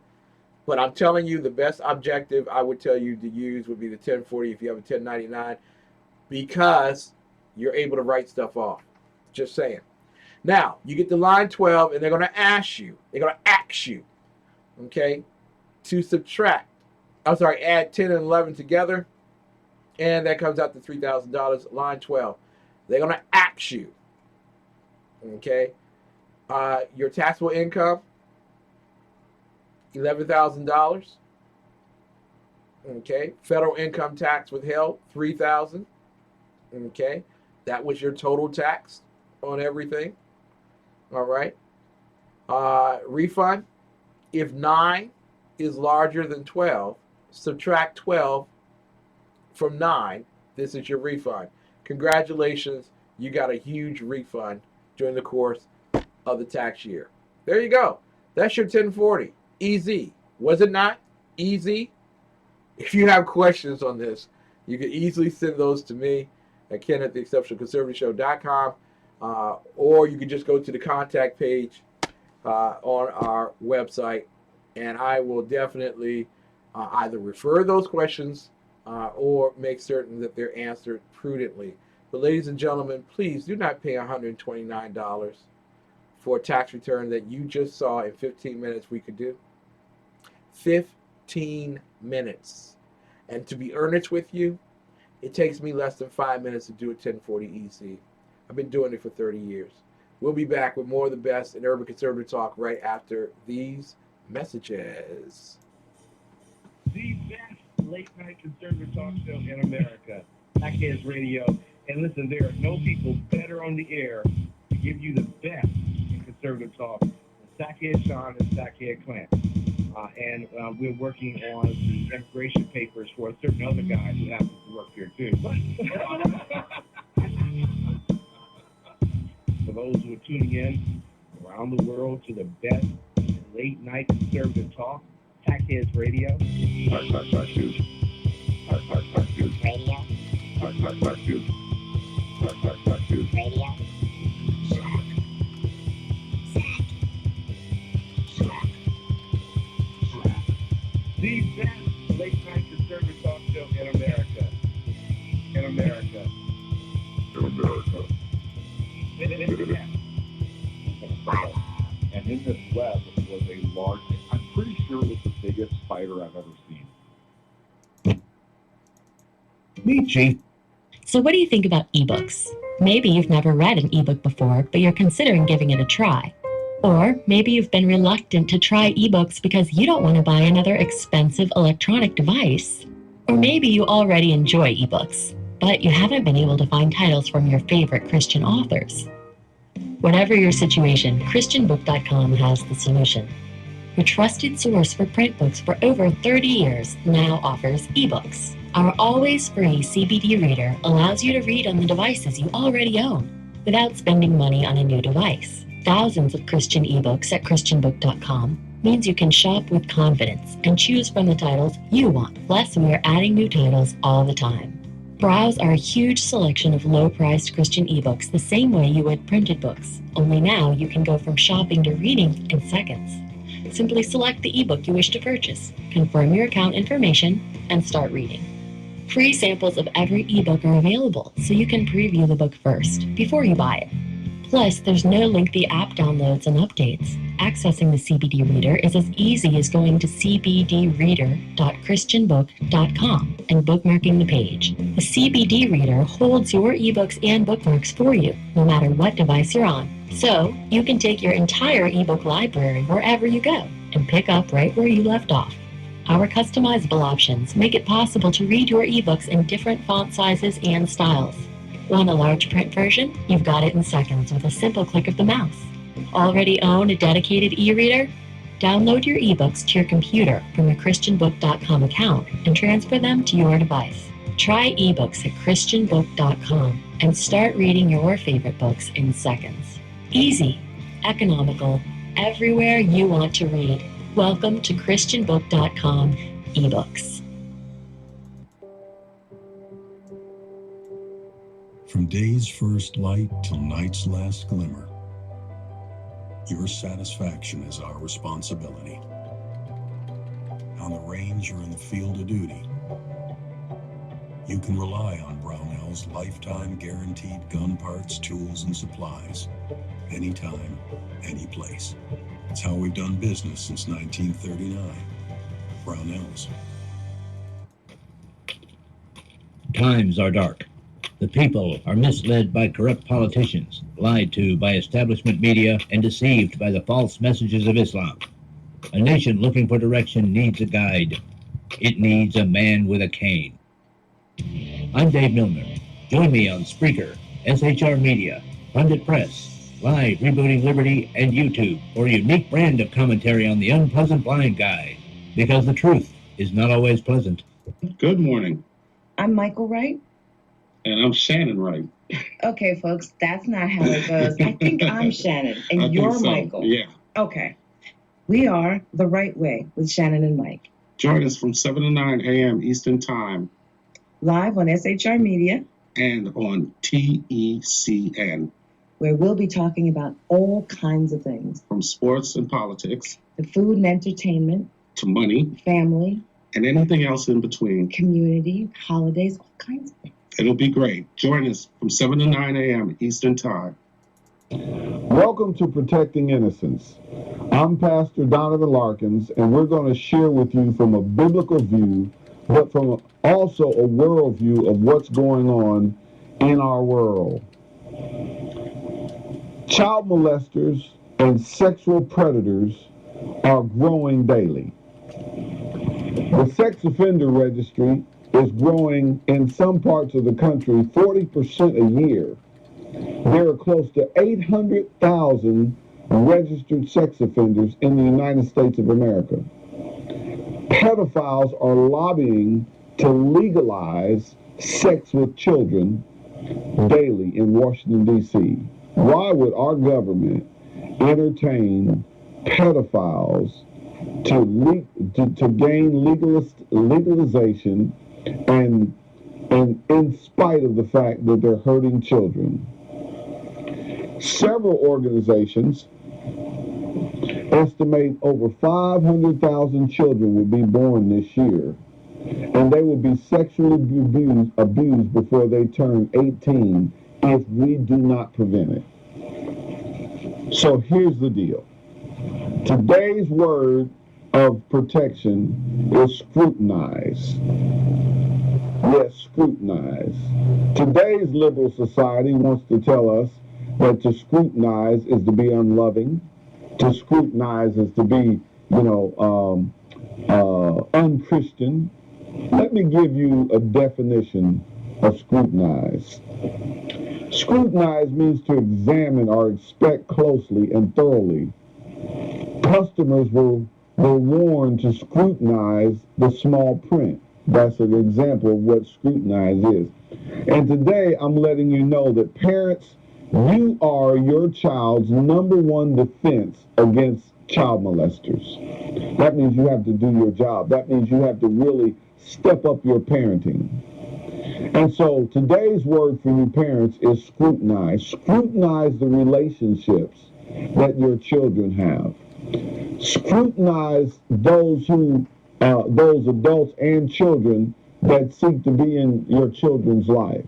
Speaker 1: but I'm telling you the best objective I would tell you to use would be the 1040 if you have a 1099, because you're able to write stuff off. Just saying. Now, you get to line 12, and they're going to ask you, okay, to subtract. I'm sorry, add 10 and 11 together, and that comes out to $3,000. Line 12. They're going to ask you, okay, your taxable income, $11,000. Okay, federal income tax withheld, $3,000. Okay, that was your total tax on everything. All right. Refund, if 9 is larger than 12, subtract 12 from 9. This is your refund. Congratulations, you got a huge refund during the course of the tax year. There you go. That's your 1040. Easy. Was it not easy? If you have questions on this, you can easily send those to me at ken@theexceptionalconservativeshow.com, or you can just go to the contact page on our website, and I will definitely either refer those questions or make certain that they're answered prudently. But ladies and gentlemen, please do not pay $129 for a tax return that you just saw in 15 minutes we could do. 15 minutes. And to be earnest with you, it takes me less than 5 minutes to do a 1040 EC. I've been doing it for 30 years. We'll be back with more of the best in urban conservative talk right after these messages.
Speaker 7: The best late night conservative talk show in America, TECN Radio. And listen, there are no people better on the air to give you the best in conservative talk than TECN Sean and TECN Clint. And we're working on the immigration papers for a certain other guy who happens to work here too. For those who are tuning in around the world to the best late night conservative talk, TECN Radio. The best late night conservative talk show in America. In America.
Speaker 8: And in this web was a large, I'm pretty sure it was the biggest spider I've ever seen.
Speaker 5: Meet James.
Speaker 9: So what do you think about ebooks? Maybe you've never read an ebook before, but you're considering giving it a try. Or maybe you've been reluctant to try ebooks because you don't want to buy another expensive electronic device. Or maybe you already enjoy ebooks, but you haven't been able to find titles from your favorite Christian authors. Whatever your situation, ChristianBook.com has the solution. Your trusted source for print books for over 30 years now offers ebooks. Our always free CBD reader allows you to read on the devices you already own without spending money on a new device. Thousands of Christian ebooks at ChristianBook.com means you can shop with confidence and choose from the titles you want. Plus, we are adding new titles all the time. Browse our huge selection of low-priced Christian ebooks the same way you would printed books. Only now you can go from shopping to reading in seconds. Simply select the ebook you wish to purchase, confirm your account information, and start reading. Free samples of every ebook are available, so you can preview the book first, before you buy it. Plus, there's no lengthy app downloads and updates. Accessing the CBD Reader is as easy as going to cbdreader.christianbook.com and bookmarking the page. The CBD Reader holds your ebooks and bookmarks for you, no matter what device you're on. So, you can take your entire ebook library wherever you go and pick up right where you left off. Our customizable options make it possible to read your ebooks in different font sizes and styles. Want a large print version? You've got it in seconds with a simple click of the mouse. Already own a dedicated e-reader? Download your ebooks to your computer from a ChristianBook.com account and transfer them to your device. Try ebooks at ChristianBook.com and start reading your favorite books in seconds. Easy, economical, everywhere you want to read. Welcome to ChristianBook.com ebooks.
Speaker 10: From day's first light till night's last glimmer, your satisfaction is our responsibility. On the range or in the field of duty, you can rely on Brownell's lifetime guaranteed gun parts, tools, and supplies. Anytime, any place. It's how we've done business since 1939. Brownell's.
Speaker 11: Times are dark. The people are misled by corrupt politicians, lied to by establishment media, and deceived by the false messages of Islam. A nation looking for direction needs a guide. It needs a man with a cane. I'm Dave Milner. Join me on Spreaker, SHR Media, Pundit Press, Live Rebooting Liberty, and YouTube for a unique brand of commentary on the unpleasant blind guy. Because the truth is not always pleasant.
Speaker 6: Good morning.
Speaker 12: I'm Michael Wright.
Speaker 6: And I'm Shannon Wright.
Speaker 12: Okay, folks, that's not how it goes. I think I'm Shannon, and you're Michael.
Speaker 6: Yeah.
Speaker 12: Okay. We are The Right Way with Shannon and Mike.
Speaker 6: Join us from 7 to 9 a.m. Eastern Time.
Speaker 12: Live on SHR Media.
Speaker 6: And on TECN.
Speaker 12: Where we'll be talking about all kinds of things.
Speaker 6: From sports and politics.
Speaker 12: To food and entertainment.
Speaker 6: To money.
Speaker 12: Family.
Speaker 6: And anything else in between.
Speaker 12: Community, holidays, all kinds of things.
Speaker 6: It'll be great. Join us from 7 to 9 a.m. Eastern Time.
Speaker 13: Welcome to Protecting Innocence. I'm Pastor Donovan Larkins, and we're going to share with you from a biblical view, but from also a world view of what's going on in our world. Child molesters and sexual predators are growing daily. The sex offender registry is growing in some parts of the country 40% a year. There are close to 800,000 registered sex offenders in the United States of America. Pedophiles are lobbying to legalize sex with children daily in Washington, D.C. Why would our government entertain pedophiles to gain legalization and in spite of the fact that they're hurting children? Several organizations estimate over 500,000 children will be born this year, and they will be sexually abused before they turn 18 if we do not prevent it. So here's the deal. Today's word of protection is scrutinize. Yes, scrutinize. Today's liberal society wants to tell us that to scrutinize is to be unloving, to scrutinize is to be, unchristian. Let me give you a definition of scrutinize. Scrutinize means to examine or inspect closely and thoroughly. Customers were warned to scrutinize the small print. That's an example of what scrutinize is. And today I'm letting you know that parents, you are your child's number one defense against child molesters. That means you have to do your job. That means you have to really step up your parenting. And so today's word for you parents is scrutinize. Scrutinize the relationships that your children have. Scrutinize those adults and children that seek to be in your children's life.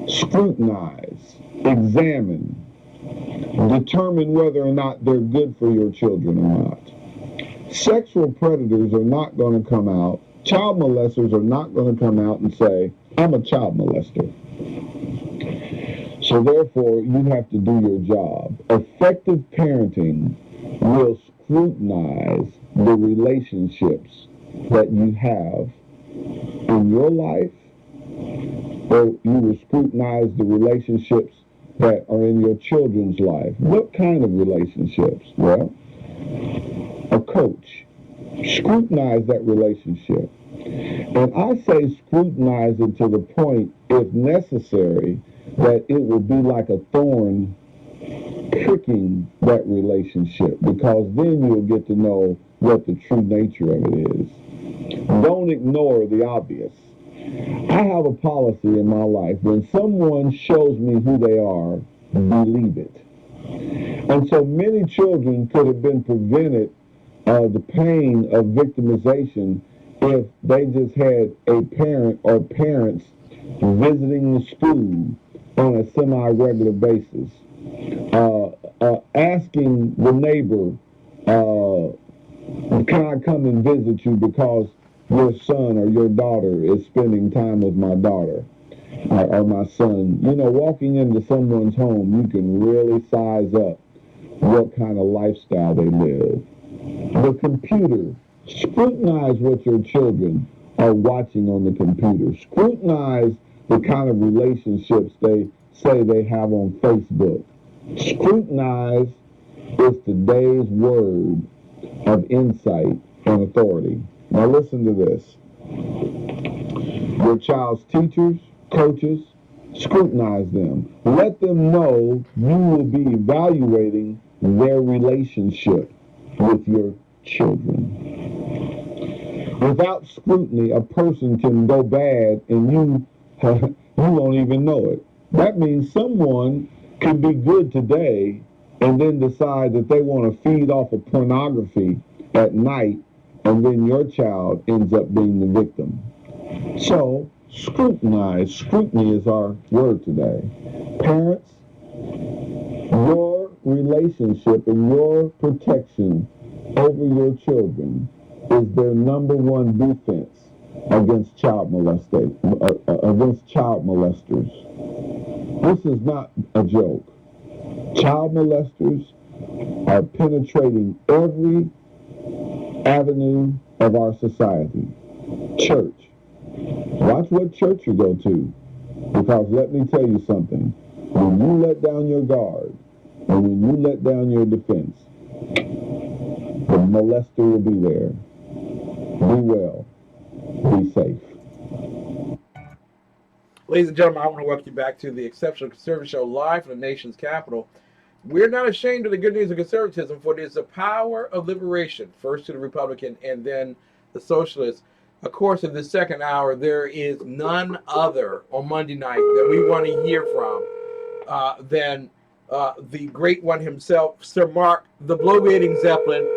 Speaker 13: Scrutinize, examine, determine whether or not they're good for your children or not. Sexual predators are not going to come out. Child molesters are not going to come out and say, I'm a child molester. So therefore, you have to do your job. Effective parenting will scrutinize the relationships that you have in your life, or you will scrutinize the relationships that are in your children's life? What kind of relationships? Well, a coach. Scrutinize that relationship. And I say scrutinize it to the point, if necessary, that it will be like a thorn pricking that relationship, because then you'll get to know what the true nature of it is. Don't ignore the obvious. I have a policy in my life: when someone shows me who they are, believe it. And so many children could have been prevented the pain of victimization if they just had a parent or parents visiting the school on a semi-regular basis, asking the neighbor, can I come and visit you because your son or your daughter is spending time with my daughter or my son. You know, walking into someone's home, you can really size up what kind of lifestyle they live. The computer. Scrutinize what your children are watching on the computer. Scrutinize the kind of relationships they say they have on Facebook. Scrutinize is today's word of insight and authority. Now listen to this. Your child's teachers, coaches, scrutinize them. Let them know you will be evaluating their relationship with your children. Without scrutiny, a person can go bad and you won't even know it. That means someone can be good today and then decide that they want to feed off of pornography at night, and then your child ends up being the victim. So, scrutinize. Scrutiny is our word today. Parents, your relationship and your protection over your children is their number one defense against child molesters. This is not a joke. Child molesters are penetrating every avenue of our society. Church. Watch what church you go to, because let me tell you something. When you let down your guard, and when you let down your defense, the molester will be there. Be well. Be safe.
Speaker 1: Ladies and gentlemen, I want to welcome you back to the Exceptional Conservative Show, live from the nation's capital. We're not ashamed of the good news of conservatism, for it is the power of liberation, first to the Republican and then the Socialist. Of course, in the second hour, there is none other on Monday night that we want to hear from than the great one himself, Sir Mark, the Bloviating Zeppelin,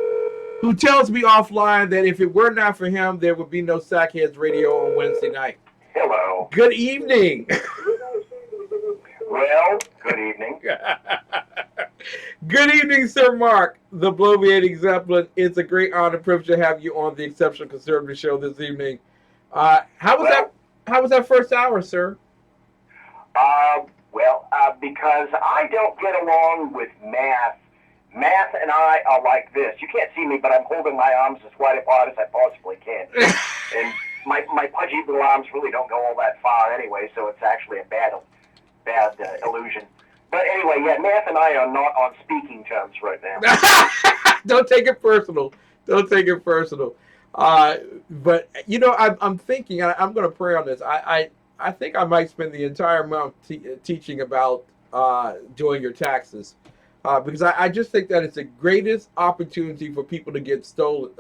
Speaker 1: who tells me offline that if it were not for him, there would be no Sackheads Radio on Wednesday night.
Speaker 14: Hello.
Speaker 1: Good evening.
Speaker 14: Well, good evening.
Speaker 1: Good evening, Sir Mark, the Bloviating Zeppelin. It's a great honor and privilege to have you on the Exceptional Conservative Show this evening. How was that first hour, sir?
Speaker 14: Because I don't get along with math. Math and I are like this. You can't see me, but I'm holding my arms as wide apart as I possibly can. And my pudgy little arms really don't go all that far anyway, so it's actually a bad illusion. But anyway, yeah, math and I are not on speaking terms right now.
Speaker 1: Don't take it personal. Don't take it personal. But, you know, I'm thinking, I'm going to pray on this. I think I might spend the entire month teaching about doing your taxes. Because I just think that it's the greatest opportunity for people to get stolen,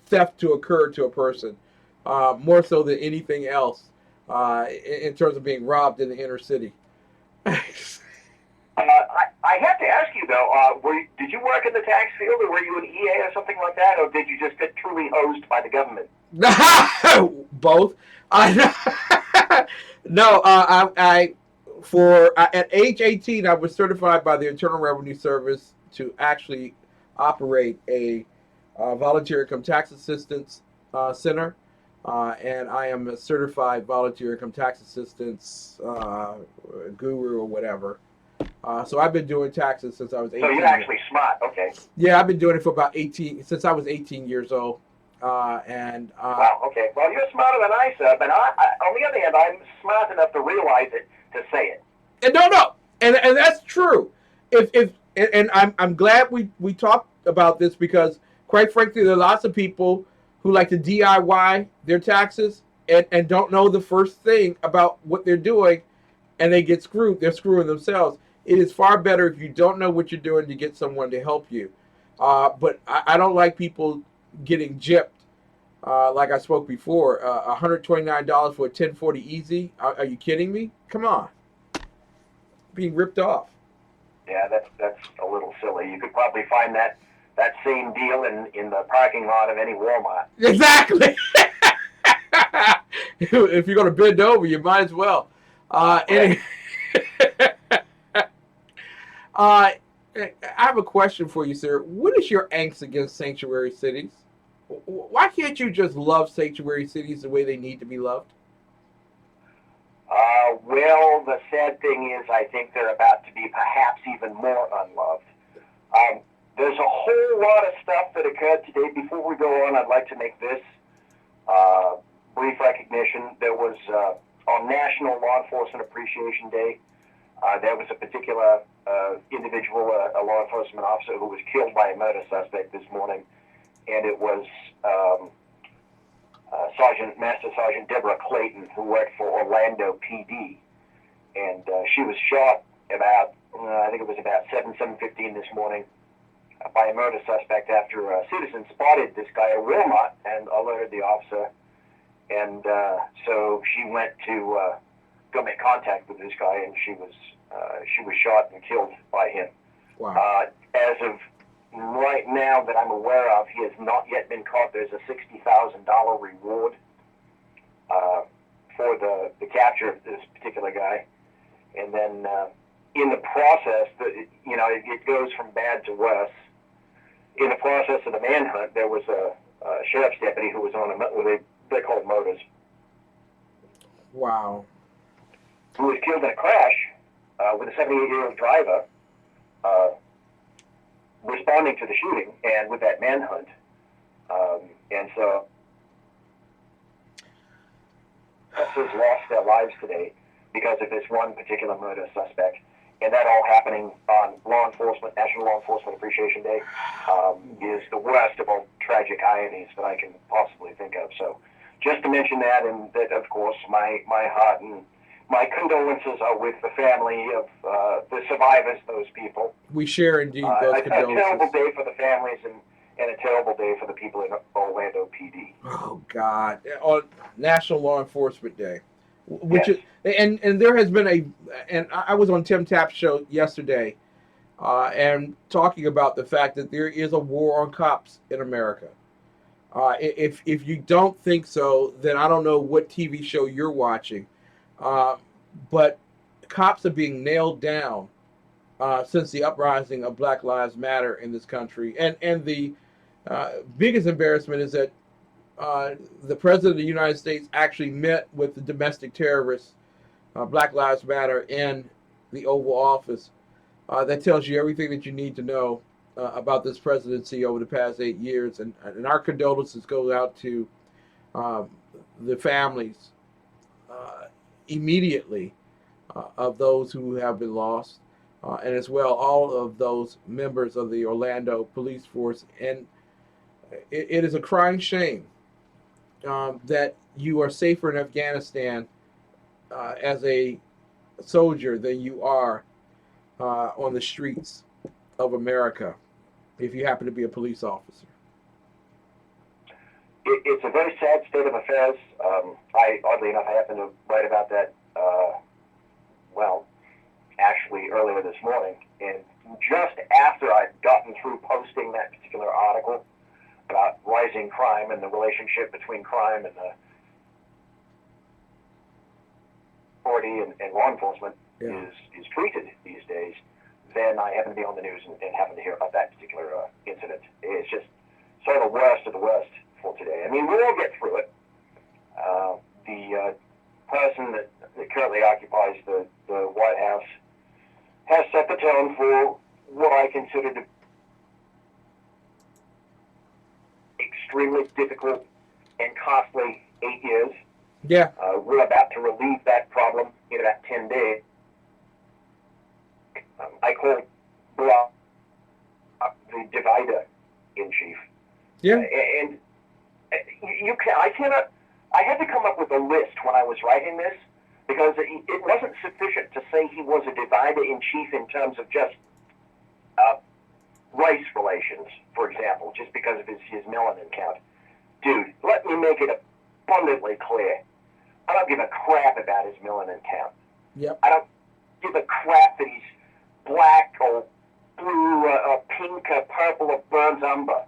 Speaker 1: theft to occur to a person, more so than anything else, in terms of being robbed in the inner city.
Speaker 14: I have to ask you though, did you work in the tax field, or were you an EA or something like that, or did you just get truly hosed by the government?
Speaker 1: Both. No, at age 18, I was certified by the Internal Revenue Service to actually operate a volunteer income tax assistance center, and I am a certified volunteer income tax assistance guru or whatever. So I've been doing taxes since I was 18.
Speaker 14: So you're actually smart, okay.
Speaker 1: Yeah, I've been doing it for about since I was 18 years old.
Speaker 14: Wow. Okay. Well, you're smarter than I, sir. But on the other hand, I'm smart enough to realize it to say it.
Speaker 1: And no, and that's true. And I'm glad we talked about this because, quite frankly, there are lots of people who like to DIY their taxes and don't know the first thing about what they're doing, and they get screwed. They're screwing themselves. It is far better if you don't know what you're doing to get someone to help you. But I don't like people getting gypped. Like I spoke before, $129 for a 1040 easy. Are you kidding me? Come on, being ripped off.
Speaker 14: Yeah, that's a little silly. You could probably find that same deal in the parking lot of any Walmart.
Speaker 1: Exactly. If you're going to bend over, you might as well. I have a question for you, sir. What is your angst against sanctuary cities? Why can't you just love sanctuary cities the way they need to be loved?
Speaker 14: Well, the sad thing is I think they're about to be perhaps even more unloved. There's a whole lot of stuff that occurred today. Before we go on, I'd like to make this brief recognition. There was, on National Law Enforcement Appreciation Day, there was a particular individual, a law enforcement officer, who was killed by a murder suspect this morning, and it was Master Sergeant Deborah Clayton, who worked for Orlando PD, and she was shot about, I think it was about 7:15 this morning, by a murder suspect after a citizen spotted this guy at Walmart and alerted the officer, and so she went to go make contact with this guy, and she was shot and killed by him.
Speaker 1: Wow.
Speaker 14: As of right now that I'm aware of, he has not yet been caught. There's a $60,000 reward for the capture of this particular guy, and then in the process, it goes from bad to worse. In the process of the manhunt, there was a sheriff's deputy who was on what they call motors.
Speaker 1: Wow.
Speaker 14: Who was killed in a crash with a 78-year-old driver responding to the shooting and with that manhunt. And so officers lost their lives today because of this one particular murder suspect. And that all happening on National Law Enforcement Appreciation Day is the worst of all tragic ironies that I can possibly think of. So just to mention that, and that, of course, my heart and my condolences are with the family of the survivors, those people.
Speaker 1: We share indeed those condolences.
Speaker 14: A terrible day for the families and a terrible day for the people in Orlando PD.
Speaker 1: Oh, God. On National Law Enforcement Day.
Speaker 14: Yes.
Speaker 1: And there has been and I was on Tim Tapp's show yesterday and talking about the fact that there is a war on cops in America. If you don't think so, then I don't know what TV show you're watching. But cops are being nailed down since the uprising of Black Lives Matter in this country. And the biggest embarrassment is that the President of the United States actually met with the domestic terrorists, Black Lives Matter, in the Oval Office. That tells you everything that you need to know about this presidency over the past 8 years. And our condolences go out to the families immediately of those who have been lost, and as well all of those members of the Orlando police force. And it is a crying shame that you are safer in Afghanistan as a soldier than you are on the streets of America if you happen to be a police officer.
Speaker 14: It's a very sad state of affairs. Oddly enough, I happened to write about that, actually earlier this morning. And just after I'd gotten through posting that particular article about rising crime and the relationship between crime and the authority and law enforcement is treated these days, then I happened to be on the news and happened to hear about that particular incident. It's just sort of the worst of the worst for today. I mean, we'll all get through it. The person that currently occupies the White House has set the tone for what I consider to be extremely difficult and costly 8 years.
Speaker 1: Yeah.
Speaker 14: We're about to relieve that problem in about 10 days. I call Blob the divider in chief.
Speaker 1: Yeah.
Speaker 14: And I had to come up with a list when I was writing this, because it wasn't sufficient to say he was a divider in chief in terms of just race relations, for example, just because of his melanin count. Dude, let me make it abundantly clear. I don't give a crap about his melanin count.
Speaker 1: Yep.
Speaker 14: I don't give a crap that he's black or blue or pink or purple or bronze umber.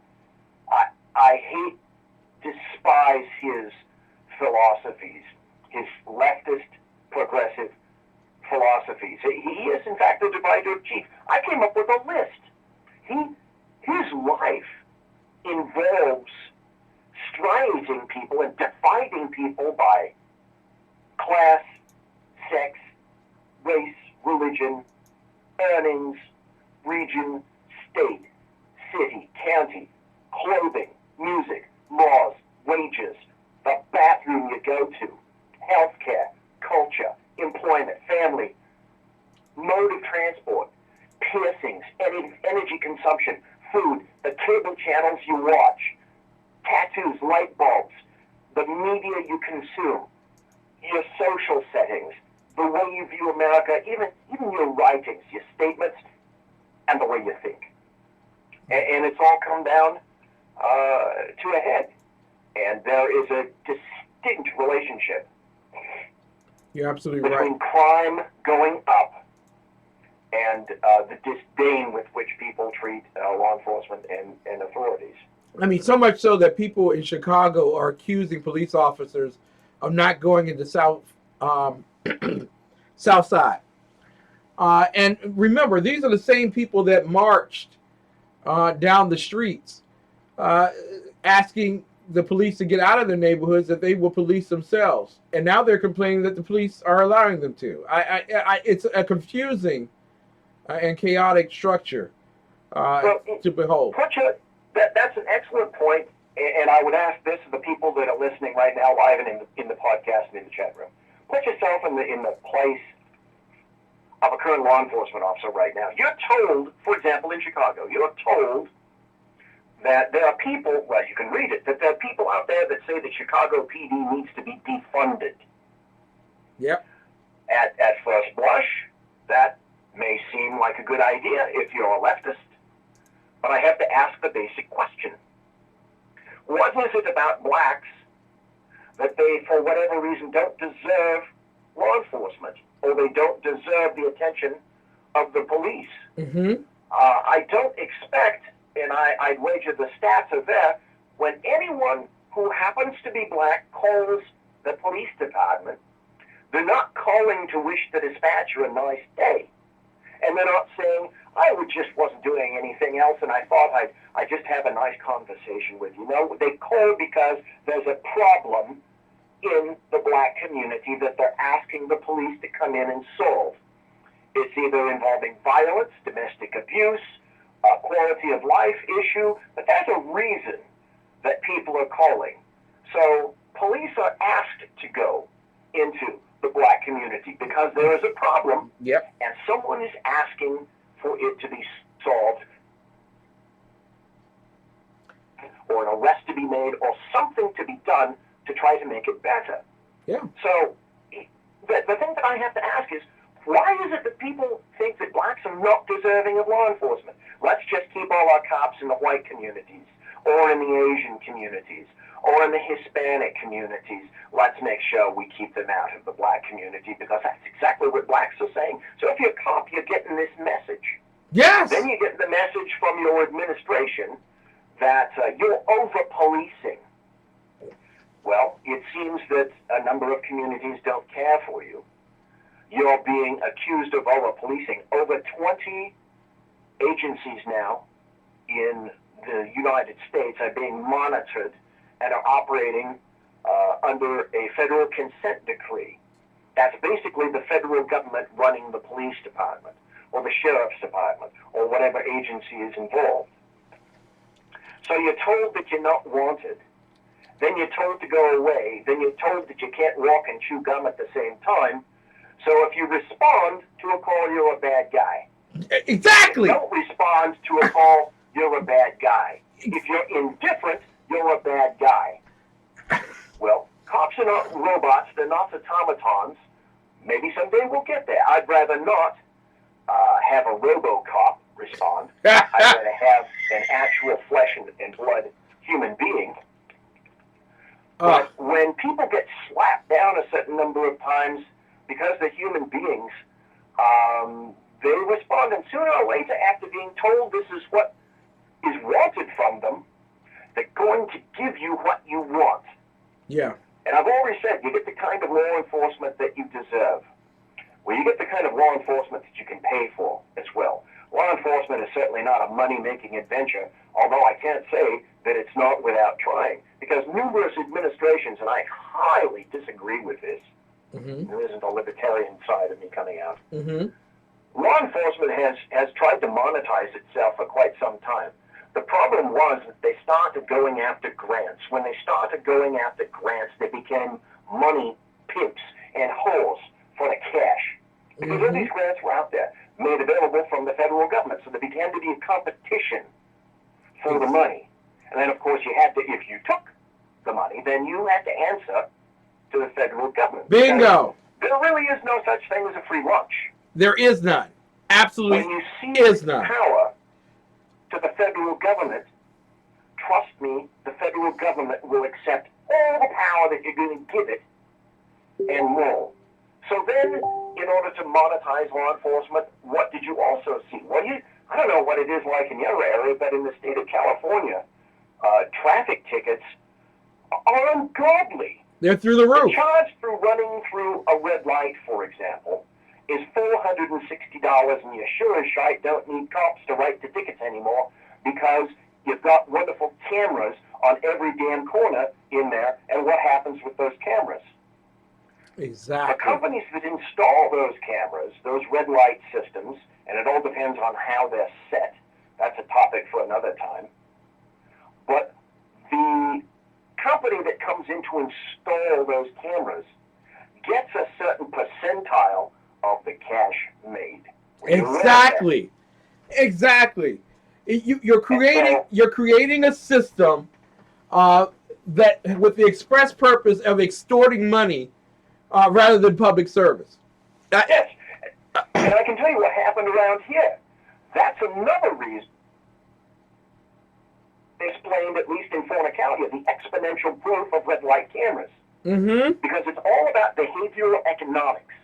Speaker 14: I hate, despise his philosophies, his leftist, progressive philosophies. He is, in fact, the divider of chief. I came up with a list. His life involves strangling people and dividing people by class, sex, race, religion, earnings, region, state, city, county, clothing, music, laws, wages, the bathroom you go to, healthcare, culture, employment, family, mode of transport, piercings, energy consumption, food, the cable channels you watch, tattoos, light bulbs, the media you consume, your social settings, the way you view America, even your writings, your statements, and the way you think. And it's all come down to a head. And there is a distinct relationship
Speaker 1: You're absolutely
Speaker 14: between
Speaker 1: right.
Speaker 14: crime going up and the disdain with which people treat law enforcement and authorities.
Speaker 1: I mean, so much so that people in Chicago are accusing police officers of not going into South Side. And remember, these are the same people that marched down the streets asking the police to get out of their neighborhoods, that they will police themselves. And now they're complaining that the police are allowing them to. It's a confusing and chaotic structure to behold.
Speaker 14: That's an excellent point, and I would ask this of the people that are listening right now, live and in the podcast and in the chat room. Put yourself in the place of a current law enforcement officer right now. You're told, for example, in Chicago, you're told that there are people, well, you can read it, that there are people out there that say that Chicago PD needs to be defunded.
Speaker 1: Yep.
Speaker 14: At first blush, that may seem like a good idea if you're a leftist, but I have to ask the basic question. What is it about blacks that they, for whatever reason, don't deserve law enforcement, or they don't deserve the attention of the police?
Speaker 1: Mm-hmm.
Speaker 14: I don't expect, and I'd wager the stats are there, when anyone who happens to be black calls the police department, they're not calling to wish the dispatcher a nice day. And they're not saying, I just wasn't doing anything else, and I thought I'd just have a nice conversation with you. No, they call because there's a problem in the black community that they're asking the police to come in and solve. It's either involving violence, domestic abuse, a quality of life issue, but there's a reason that people are calling. So police are asked to go into the black community because there is a problem,
Speaker 1: yep,
Speaker 14: and someone is asking for it to be solved, or an arrest to be made, or something to be done to try to make it better.
Speaker 1: Yeah.
Speaker 14: So the thing that I have to ask is, why is it that people think that blacks are not deserving of law enforcement? Let's just keep all our cops in the white communities, or in the Asian communities, or in the Hispanic communities. Let's make sure we keep them out of the black community, because that's exactly what blacks are saying. So if you're a cop, you're getting this message.
Speaker 1: Yes.
Speaker 14: Then you get the message from your administration that you're over-policing. Well, it seems that a number of communities don't care for you. You're being accused of over-policing. Over 20 agencies now in the United States are being monitored and are operating under a federal consent decree. That's basically the federal government running the police department, or the sheriff's department, or whatever agency is involved. So you're told that you're not wanted. Then you're told to go away. Then you're told that you can't walk and chew gum at the same time. So if you respond to a call, you're a bad guy.
Speaker 1: Exactly.
Speaker 14: If you don't respond to a call, you're a bad guy. If you're indifferent, you're a bad guy. Well, cops are not robots. They're not automatons. Maybe someday we'll get there. I'd rather not have a RoboCop respond. I'd rather have an actual flesh and blood human being. But when people get slapped down a certain number of times because they're human beings, they respond. And sooner or later, after being told this is what is wanted from them, they're going to give you what you want.
Speaker 1: Yeah.
Speaker 14: And I've already said, you get the kind of law enforcement that you deserve. Well, you get the kind of law enforcement that you can pay for as well. Law enforcement is certainly not a money-making adventure, although I can't say that it's not without trying, because numerous administrations, and I highly disagree with this, there isn't a libertarian side of me coming out, law enforcement has tried to monetize itself for quite some time. The problem was that they started going after grants. When they started going after grants, they became money pimps and whores for the cash. Because all these grants were out there, made available from the federal government. So there began to be a competition for the money. And then, of course, you had to, if you took the money, then you had to answer to the federal government.
Speaker 1: Bingo!
Speaker 14: There really is no such thing as a free lunch.
Speaker 1: There is none. Absolutely
Speaker 14: When you see
Speaker 1: is none.
Speaker 14: power to the federal government, trust me, the federal government will accept all the power that you're going to give it and more. So then, in order to monetize law enforcement, what did you also see? Well, I don't know what it is like in your area, but in the state of California, traffic tickets are ungodly.
Speaker 1: They're through the roof.
Speaker 14: The charge through running through a red light, for example, is $460, and you sure as shite don't need cops to write the tickets anymore because you've got wonderful cameras on every damn corner in there, and what happens with those cameras?
Speaker 1: Exactly.
Speaker 14: The companies that install those cameras, those red light systems, and it all depends on how they're set. That's a topic for another time. But the company that comes in to install those cameras gets a certain percentile of the cash made.
Speaker 1: Exactly. Exactly. You're creating a system that with the express purpose of extorting money rather than public service.
Speaker 14: Yes. And I can tell you what happened around here. That's another reason explained, at least in Fornicalia, the exponential growth of red light cameras. Because it's all about behavioral economics.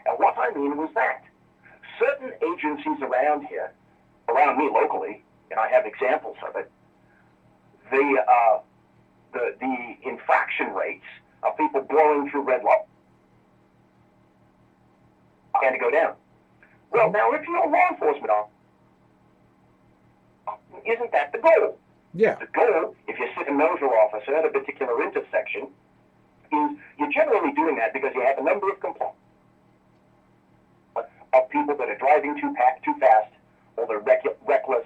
Speaker 14: And what I mean was that certain agencies around here, around me locally, and I have examples of it, the infraction rates of people blowing through red light began to go down. Well, now if you're a law enforcement officer, isn't that the goal?
Speaker 1: Yeah.
Speaker 14: The goal, if you're a noser officer at a particular intersection, is you're generally doing that because you have a number of complaints of people that are driving too fast, or they're reckless,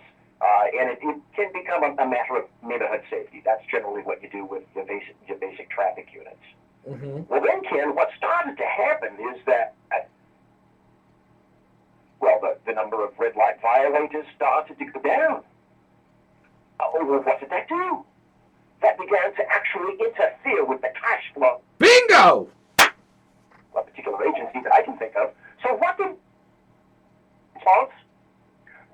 Speaker 14: and it can become a matter of neighborhood safety. That's generally what you do with your basic traffic units. Well, then, Ken, what started to happen is that, well, the number of red light violators started to go down. Well, what did that do? That began to actually interfere with the cash flow.
Speaker 1: Bingo!
Speaker 14: A particular agency that I can think of. So what did response?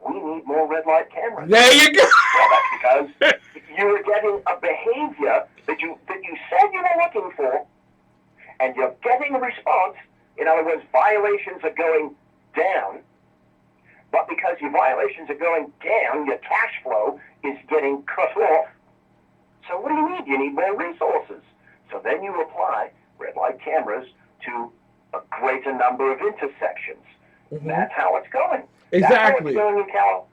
Speaker 14: We need more red light cameras.
Speaker 1: There you go.
Speaker 14: Well, that's because you were getting a behavior that you said you were looking for, and you're getting a response. In other words, violations are going down, but because your violations are going down, your cash flow is getting cut off. So what do you need? You need more resources. So then you apply red light cameras to a greater number of intersections. That's how it's going.
Speaker 1: Exactly.
Speaker 14: That's how it's going in California.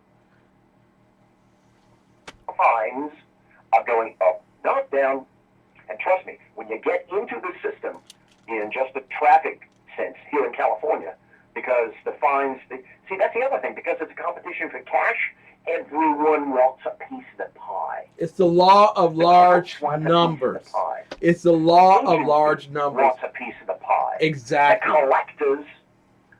Speaker 14: Fines are going up, not down. And trust me, when you get into the system in just a traffic sense here in California, because the fines, see, that's the other thing, because it's a competition for cash, everyone wants a piece of the pie.
Speaker 1: It's the law of large numbers. It's the law of large numbers.
Speaker 14: Wants a piece of the pie.
Speaker 1: Exactly.
Speaker 14: The collectors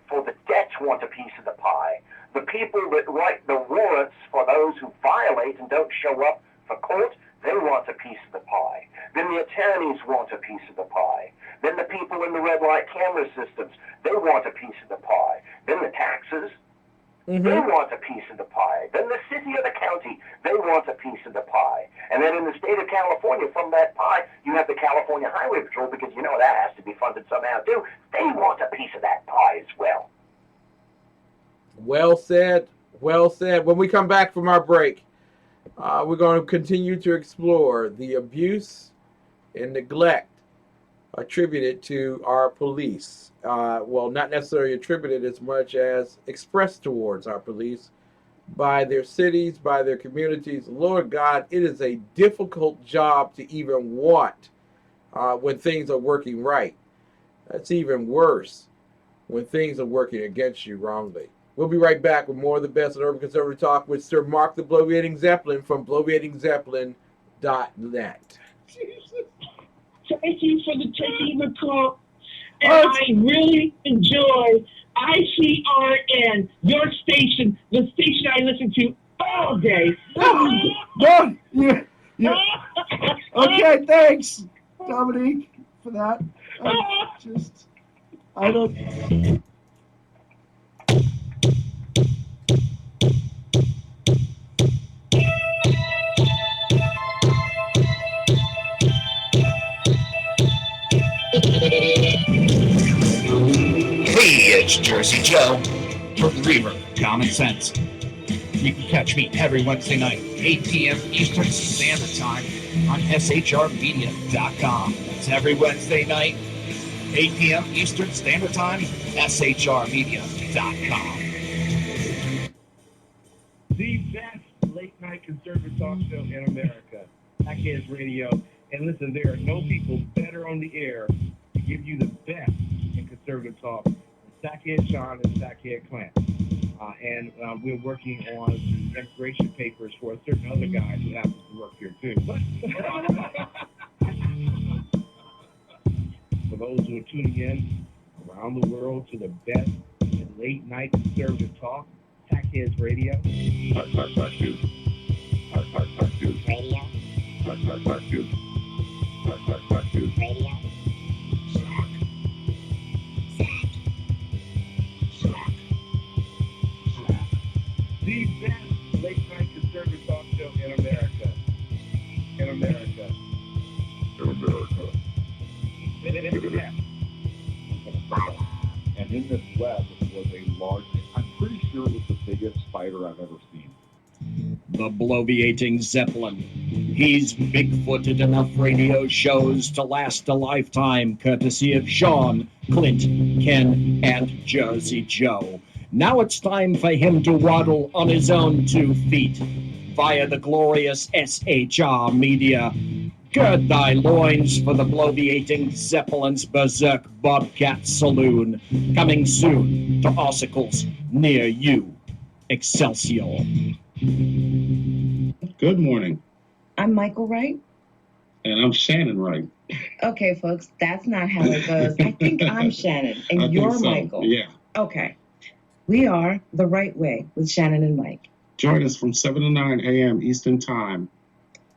Speaker 14: for the debts want a piece of the pie. The people that write the warrants for those who violate and don't show up for court, they want a piece of the pie. Then the attorneys want a piece of the pie. Then the people in the red light camera systems, they want a piece of the pie. Then the taxes, they want a piece of the pie. Then the city or the county, they want a piece of the pie. And then in the state of California, from that pie, you have the California Highway Patrol, because you know that has to be funded somehow too. They want a piece of that pie as well.
Speaker 1: Well said. Well said. When we come back from our break, we're going to continue to explore the abuse and neglect attributed to our police. Well, not necessarily attributed as much as expressed towards our police by their cities, by their communities. Lord God, it is a difficult job to even want when things are working right. That's even worse when things are working against you wrongly. We'll be right back with more of the best in urban conservative talk with Sir Mark the Bloviating Zeppelin from bloviatingzeppelin.net.
Speaker 7: Thank you for taking the call. And I really enjoy ICRN, your station, the station I listen to all day.
Speaker 4: Okay, thanks, Dominique, for that. I don't.
Speaker 15: Hey, it's Jersey Joe from the Reaver, Common Sense. You can catch me every Wednesday night, 8 p.m. Eastern Standard Time on shrmedia.com. It's every Wednesday night, 8 p.m. Eastern Standard Time, shrmedia.com.
Speaker 7: The best late night conservative talk show in America, TECN Radio. And listen, there are no people better on the air to give you the best in conservative talk than TECN Sean and TECN Clint. And we're working on the immigration papers for a certain other guy who happens to work here too. For those who are tuning in around the world to the best in late night conservative talk, TECN Radio. The best late night conservative talk show in America. In America.
Speaker 8: And in this web was a large, I'm pretty sure it was the biggest spider I've ever seen.
Speaker 4: The Bloviating Zeppelin. He's Bigfooted enough radio shows to last a lifetime, courtesy of Sean, Clint, Ken, and Jersey Joe. Now it's time for him to waddle on his own 2 feet via the glorious SHR Media. Gird thy loins for the Bloviating Zeppelin's Berserk Bobcat Saloon, coming soon to ossicles near you. Excelsior.
Speaker 16: Good morning,
Speaker 12: I'm Michael Wright.
Speaker 16: and I'm Shannon Wright.
Speaker 12: Okay, folks, that's not how it goes. I think I'm Shannon, and
Speaker 16: I think
Speaker 12: you're
Speaker 16: so,
Speaker 12: Michael.
Speaker 16: yeah.
Speaker 12: Okay. We are The Right Way with Shannon and Mike.
Speaker 16: Join us from 7 to 9 a.m. Eastern Time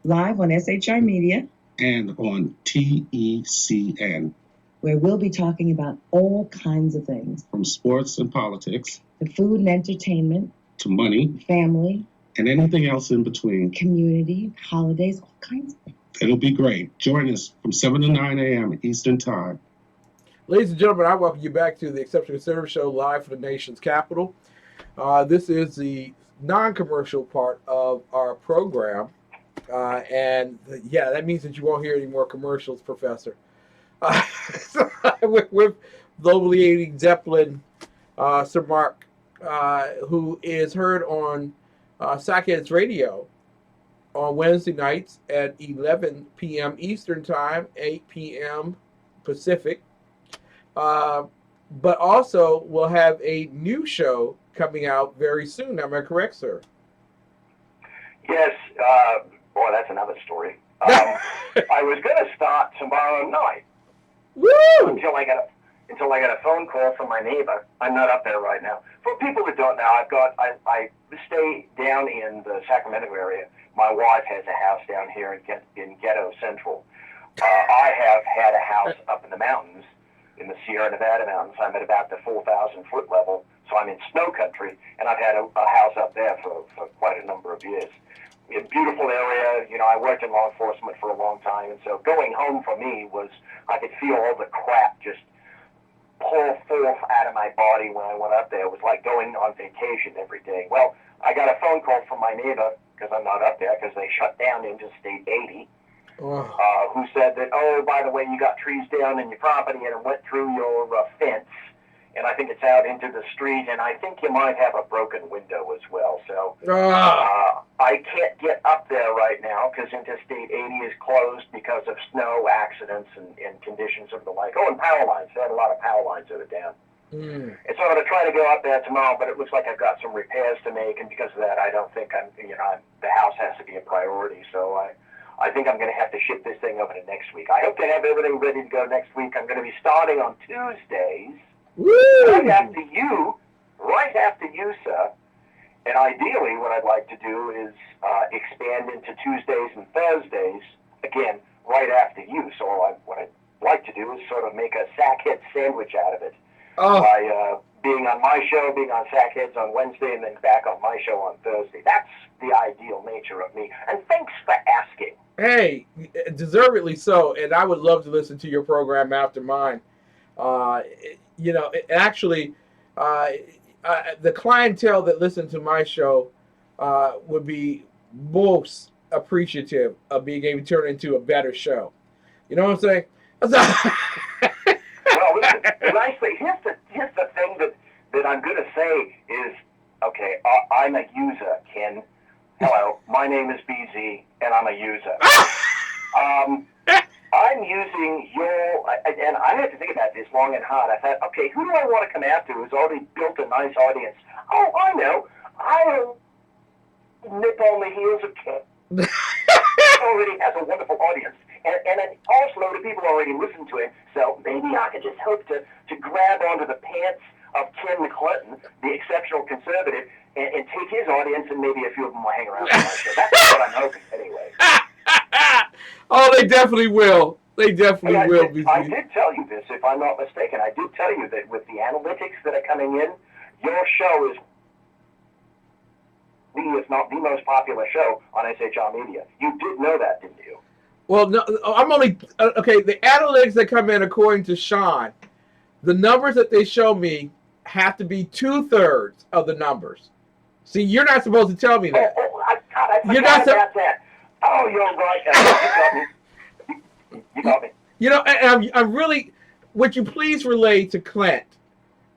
Speaker 12: Live on SHR Media,
Speaker 16: and on TECN,
Speaker 12: where we'll be talking about all kinds of things,
Speaker 16: from sports and politics
Speaker 12: the food and entertainment,
Speaker 16: to money
Speaker 12: family,
Speaker 16: and anything else in between.
Speaker 12: community, holidays, all kinds of things.
Speaker 16: It'll be great. Join us from 7 to 9 a.m. Eastern Time.
Speaker 1: Ladies and gentlemen, I welcome you back to the Exceptional Conservative Show live from the nation's capital. This is the non-commercial part of our program. Yeah, that means that you won't hear any more commercials, Professor. With Bloviating Zeppelin, Sir Mark, who is heard on Sackheads Radio on Wednesday nights at 11 p.m. Eastern Time, 8 p.m. Pacific. But also we'll have a new show coming out very soon. Am I correct, sir?
Speaker 14: Yes, Boy, that's another story. I was going to start tomorrow night.
Speaker 1: Woo!
Speaker 14: Until I got a phone call from my neighbor. I'm not up there right now. For people that don't know, I stay down in the Sacramento area. My wife has a house down here in Ghetto Central. I have had a house up in the mountains, in the Sierra Nevada mountains. I'm at about the 4,000 foot level, so I'm in snow country, and I've had a house up there for quite a number of years. A beautiful area. You know, I worked in law enforcement for a long time, and so going home for me was, I could feel all the crap just pull forth out of my body when I went up there. It was like going on vacation every day. Well, I got a phone call from my neighbor, because I'm not up there, because they shut down Interstate 80, who said that, oh, by the way, you got trees down in your property and it went through your fence, and I think it's out into the street, and I think you might have a broken window as well. So I can't get up there right now because Interstate 80 is closed because of snow accidents and conditions of the like. Oh, and power lines. They had a lot of power lines that are down. And so I'm going to try to go up there tomorrow, but it looks like I've got some repairs to make, and because of that, I don't think the house has to be a priority. So I think I'm going to have to ship this thing over to next week. I hope to have everything ready to go next week. I'm going to be starting on Tuesdays. Right after you, sir. And ideally, what I'd like to do is expand into Tuesdays and Thursdays, again, right after you. So what I'd like to do is sort of make a Sackhead sandwich out of it by being on my show, being on Sackheads on Wednesday, and then back on my show on Thursday. That's the ideal nature of me. And thanks for asking.
Speaker 1: Hey, deservedly so. And I would love to listen to your program after mine. You know, actually, the clientele that listen to my show would be most appreciative of being able to turn it into a better show. You know what I'm saying?
Speaker 14: Well, listen, the nice thing, here's the thing that I'm going to say is, okay, I'm a user, Ken. Hello, my name is BZ, and I'm a user. I'm using your, and I had to think about this long and hard. I thought, okay, who do I want to come after who's already built a nice audience? Oh, I know. I'll nip on the heels of Ken. Already has a wonderful audience. And an arse load of people already listen to him. So maybe I could just hope to grab onto the pants of Ken McClinton, the exceptional conservative, and take his audience, and maybe a few of them will hang around for my show. That's what I'm hoping, anyway.
Speaker 1: Oh, they definitely will. They definitely will.
Speaker 14: I did tell you this, if I'm not mistaken. I did tell you that with the analytics that are coming in, your show is if not the most popular show on SHR Media. You did know that, didn't you?
Speaker 1: Well, no, I'm only okay. The analytics that come in, according to Sean, the numbers that they show me have to be 2/3 of the numbers. See, you're not supposed to tell me that.
Speaker 14: I forgot about that. Oh, you're right. You got me.
Speaker 1: You know, and I'm really. Would you please relay to Clint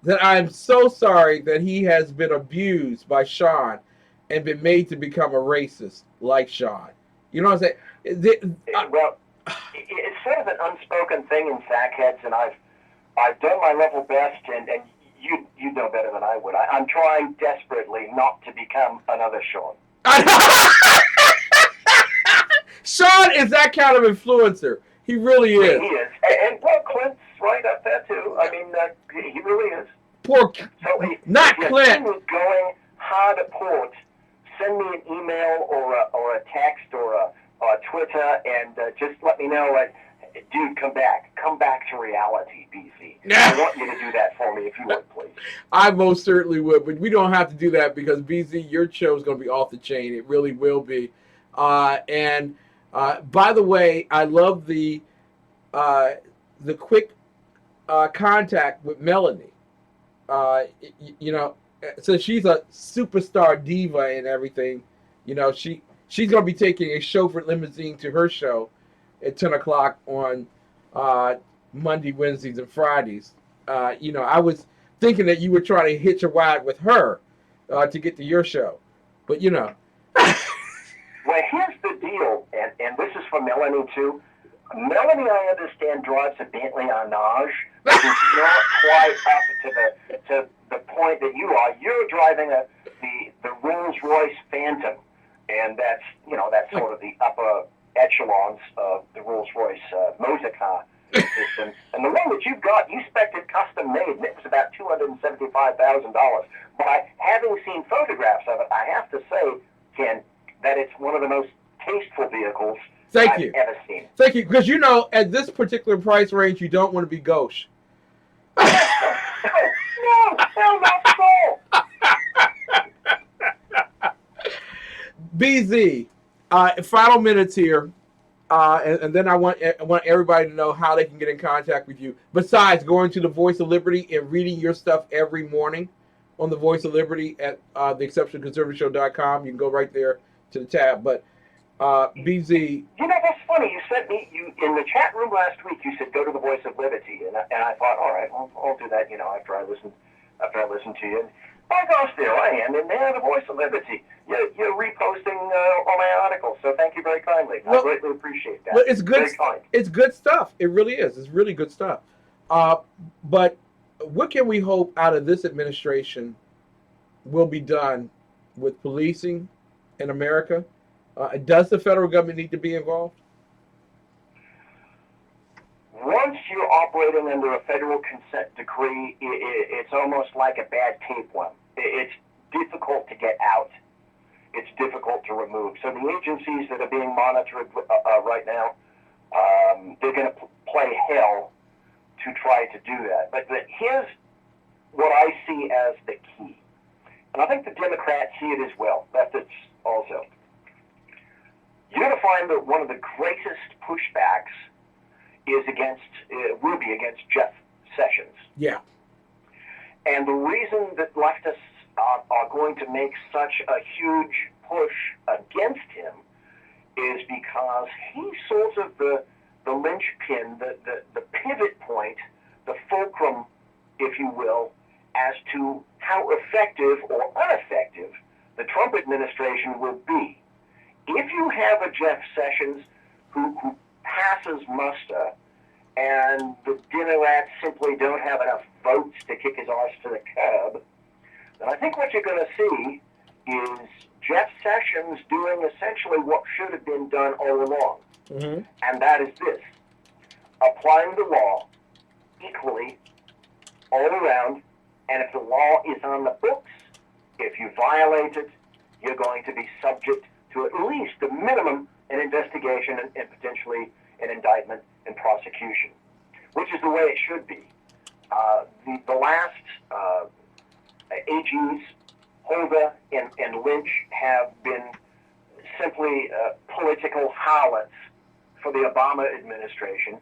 Speaker 1: that I'm so sorry that he has been abused by Sean and been made to become a racist like Sean. You know what I'm saying?
Speaker 14: Well, it's sort of an unspoken thing in Sackheads, and I've done my level best, and you know better than I would. I'm trying desperately not to become another Sean.
Speaker 1: Sean is that kind of influencer. He really is.
Speaker 14: He is. And well, Clint's right up there, too. I mean, he really is.
Speaker 1: Poor, not
Speaker 14: if
Speaker 1: Clint.
Speaker 14: If going hard at port, send me an email or a text or a Twitter, and just let me know, dude, come back to reality, BC. I want you to do that for me if you would, please.
Speaker 1: I most certainly would, but we don't have to do that because BZ, your show is going to be off the chain. It really will be. And by the way, I love the quick contact with Melanie. You know, so she's a superstar diva and everything. You know, she's going to be taking a chauffeured limousine to her show at 10 o'clock on Monday, Wednesdays, and Fridays. You know, I was thinking that you were trying to hitch a ride with her to get to your show. But, you know.
Speaker 14: Well, here's the deal, and this is for Melanie, too. Melanie, I understand, drives a Bentley Arnage, which is not quite up to the point that you are. You're driving the Rolls-Royce Phantom, and that's sort of the upper echelons of the Rolls-Royce motor car system. And the one that you've got, you spec'd it custom made, and it was about $275,000. But having seen photographs of it, I have to say, Ken, that it's one of the most tasteful vehicles I've ever seen.
Speaker 1: Thank you, because at this particular price range, you don't want to be gauche.
Speaker 14: No, not at all.
Speaker 1: BZ, final minutes here, and then I want everybody to know how they can get in contact with you. Besides going to the Voice of Liberty and reading your stuff every morning on the Voice of Liberty at theexceptionalconservativeshow.com. You can go right there to the tab. But BZ,
Speaker 14: That's funny. You sent me in the chat room last week. You said go to the Voice of Liberty, and I thought, all right, I'll do that. After I listen to you. And by gosh, there I am, and there, the Voice of Liberty. You're reposting all my articles, so thank you very kindly. I greatly appreciate that.
Speaker 1: Well, it's good.
Speaker 14: Very kind.
Speaker 1: It's good stuff. It really is. It's really good stuff. But what can we hope out of this administration will be done with policing in America? Does the federal government need to be involved?
Speaker 14: Once you're operating under a federal consent decree, it's almost like a bad tapeworm. It's difficult to get out. It's difficult to remove. So the agencies that are being monitored right now, they're going to play hell to try to do that. But here's what I see as the key. And I think the Democrats see it as well. That's also. You're going to find that one of the greatest pushbacks will be against Jeff Sessions.
Speaker 1: Yeah.
Speaker 14: And the reason that leftists are going to make such a huge push against him is because he's sort of the linchpin, the pivot point, the fulcrum, if you will, as to how effective or ineffective the Trump administration will be. If you have a Jeff Sessions who passes muster and the Democrats simply don't have enough votes to kick his arse to the curb, then I think what you're going to see is Jeff Sessions doing essentially what should have been done all along.
Speaker 1: Mm-hmm.
Speaker 14: And that is this: applying the law equally all around, and if the law is on the books, if you violate it, you're going to be subject to at least the minimum an investigation and potentially an indictment and prosecution, which is the way it should be. The last AGs, Holder and Lynch, have been simply political harlots for the Obama administration,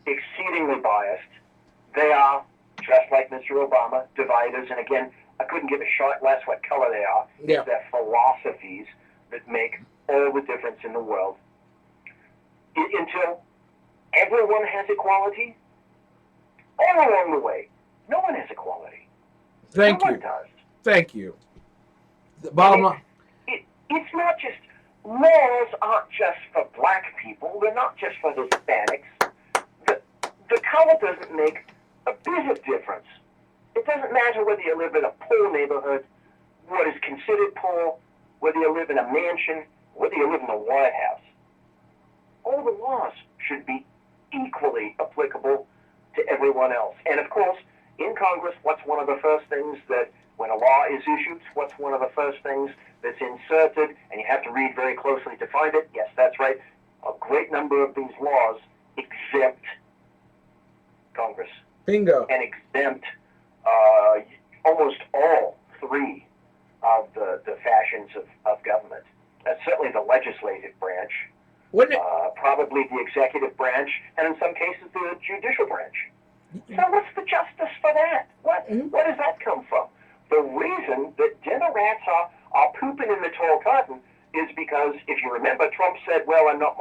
Speaker 14: exceedingly biased. They are, just like Mr. Obama, dividers. And again, I couldn't give a shot less what color they are.
Speaker 1: Yeah.
Speaker 14: It's their philosophies that make all the difference in the world. Until everyone has equality, all along the way, no one has equality.
Speaker 1: Thank
Speaker 14: no
Speaker 1: you.
Speaker 14: one does.
Speaker 1: Thank you. The bottom line.
Speaker 14: It's not just, laws aren't just for black people. They're not just for Hispanics. The color doesn't make a bit of difference. It doesn't matter whether you live in a poor neighborhood, what is considered poor, whether you live in a mansion, whether you live in the White House. All the laws should be equally applicable to everyone else. And of course, in Congress, what's one of the first things that, when a law is issued, what's one of the first things that's inserted, and you have to read very closely to find it? Yes, that's right. A great number of these laws exempt Congress.
Speaker 1: Bingo.
Speaker 14: And exempt almost all three of the fashions of government. That's certainly the legislative branch, probably the executive branch, and in some cases the judicial branch. So what's the justice for that? Where does that come from? The reason that Democrats are pooping in the tall cotton is because, if you remember, Trump said, well, I'm not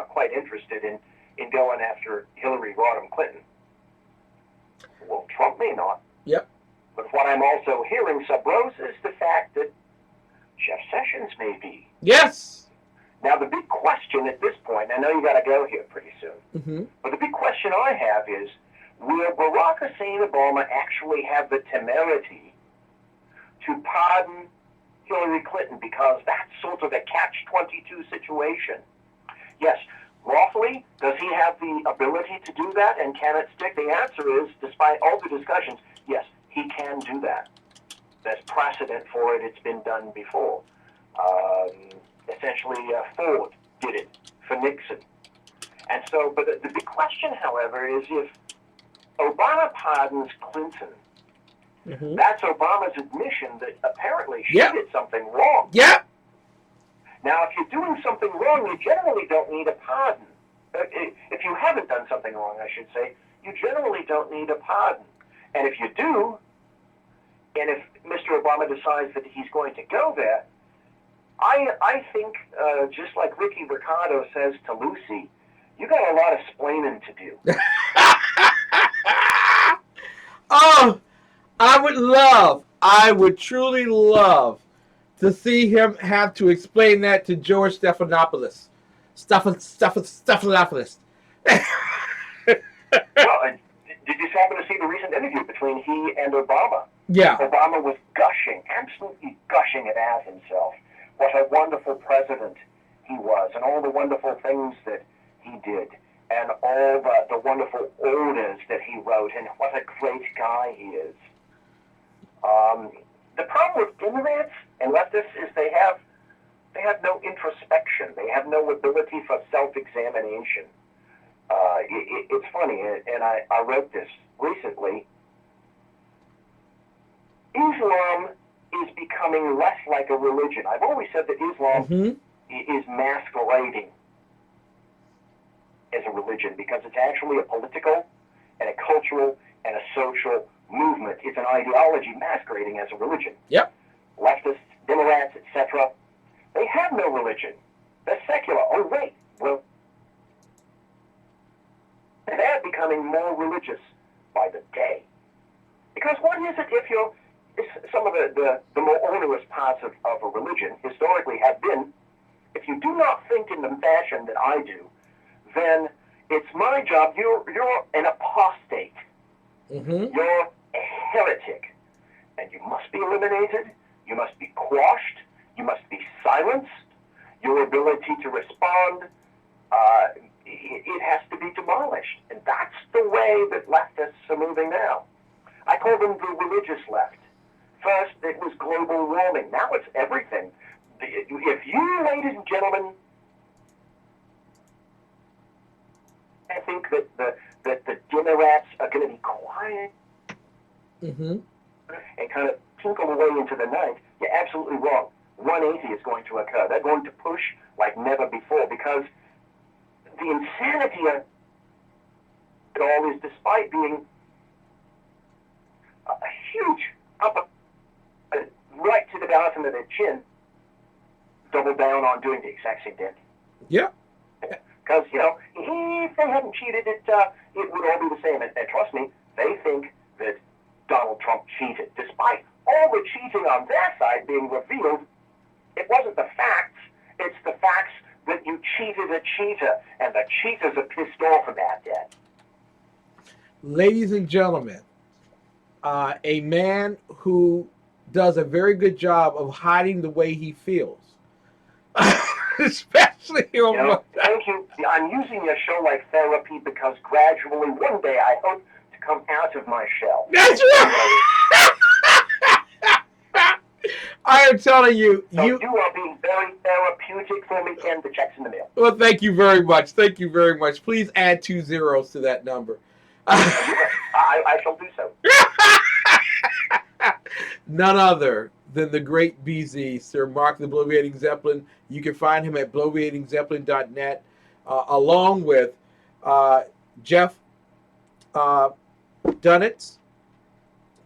Speaker 14: quite interested in going after Hillary Rodham Clinton. Well, Trump may not.
Speaker 1: Yep.
Speaker 14: But what I'm also hearing, Sub Rose, is the fact that Jeff Sessions may be.
Speaker 1: Yes.
Speaker 14: Now, the big question at this point, I know you got to go here pretty soon,
Speaker 1: Mm-hmm.
Speaker 14: but the big question I have is, will Barack Hussein Obama actually have the temerity to pardon Hillary Clinton because that's sort of a catch-22 situation. Yes, lawfully, does he have the ability to do that, and can it stick? The answer is, despite all the discussions, yes, he can do that. There's precedent for it. It's been done before. Essentially, Ford did it for Nixon. And so, but the big question, however, is if Obama pardons Clinton, that's Obama's admission that apparently she did something wrong.
Speaker 1: Yep.
Speaker 14: Now, if you're doing something wrong, you generally don't need a pardon. If you haven't done something wrong, I should say, you generally don't need a pardon. And if you do, and if Mr. Obama decides that he's going to go there, I think, just like Ricky Ricardo says to Lucy, you got a lot of splaining to do.
Speaker 1: Oh, I would truly love to see him have to explain that to George Stephanopoulos. Stephanopoulos.
Speaker 14: Well, did you happen to see the recent interview between he and Obama?
Speaker 1: Yeah.
Speaker 14: Obama was gushing, absolutely gushing at himself. What a wonderful president he was, and all the wonderful things that he did, and all the wonderful orders that he wrote, and what a great guy he is. The problem with Democrats and leftists is they have no introspection. They have no ability for self-examination. It's funny, and I wrote this recently. Islam is becoming less like a religion. I've always said that Islam is masquerading as a religion because it's actually a political and a cultural and a social movement. It's an ideology masquerading as a religion.
Speaker 1: Yep.
Speaker 14: Leftists, Democrats, etc., they have no religion. They're secular. Oh, wait. Well, they're becoming more religious by the day. Because what is it if you're... Some of the more onerous parts of a religion historically have been, if you do not think in the fashion that I do, then it's my job. You're an apostate. You're a heretic. And you must be eliminated. You must be quashed. You must be silenced. Your ability to respond, it has to be demolished. And that's the way that leftists are moving now. I call them the religious left. First, it was global warming. Now it's everything. If you, ladies and gentlemen, I think that the Democrats are going to be quiet and kind of tinkle away into the night, you're absolutely wrong. 180 is going to occur. They're going to push like never before because the insanity of it all is, despite being a huge upper right to the bottom of their chin, double down on doing the exact same thing.
Speaker 1: Yeah.
Speaker 14: Because, if they hadn't cheated, it would all be the same. And trust me, they think that Donald Trump cheated. Despite all the cheating on their side being revealed, it wasn't the facts. It's the facts that you cheated a cheater, and the cheaters are pissed off about that.
Speaker 1: Ladies and gentlemen, a man who does a very good job of hiding the way he feels. Especially
Speaker 14: thank you. I'm using your show like therapy because gradually, one day, I hope to come out of my shell.
Speaker 1: That's right. I am telling you,
Speaker 14: you are being very therapeutic for me, and the check's in the mail.
Speaker 1: Well, thank you very much. Thank you very much. Please add 2 zeros to that number.
Speaker 14: I shall do so.
Speaker 1: None other than the great BZ, Sir Mark the Bloviating Zeppelin. You can find him at bloviatingzeppelin.net, along with Jeff Dunitz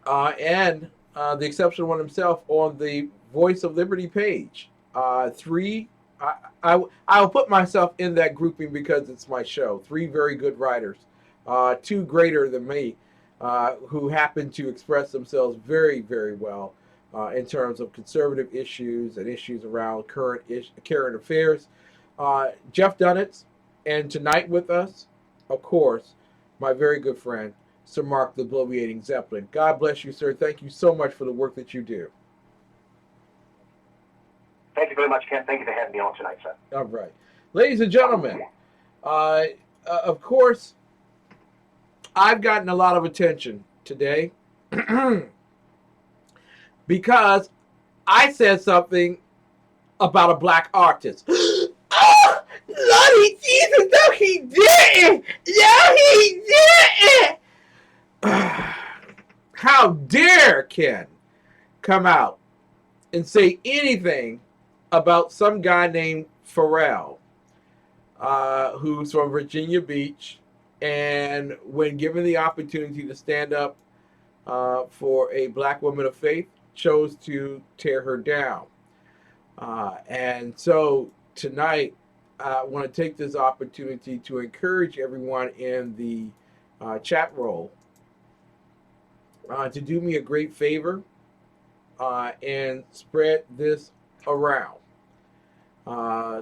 Speaker 1: and the exceptional one himself on the Voice of Liberty page. I'll put myself in that grouping because it's my show. 3 very good writers, 2 greater than me, who happen to express themselves very, very well in terms of conservative issues and issues around current affairs. Jeff Dunitz, and tonight with us, of course, my very good friend, Sir Mark the Bloviating Zeppelin. God bless you, sir. Thank you so much for the work that you do.
Speaker 14: Thank you very much, Ken. Thank you for having me on tonight, sir.
Speaker 1: All right. Ladies and gentlemen, of course, I've gotten a lot of attention today because I said something about a black artist. Oh, Lordy Jesus, no, he didn't. No, he didn't. How dare Ken come out and say anything about some guy named Pharrell, who's from Virginia Beach, and when given the opportunity to stand up for a black woman of faith, chose to tear her down. And so tonight, I want to take this opportunity to encourage everyone in the chat roll to do me a great favor and spread this around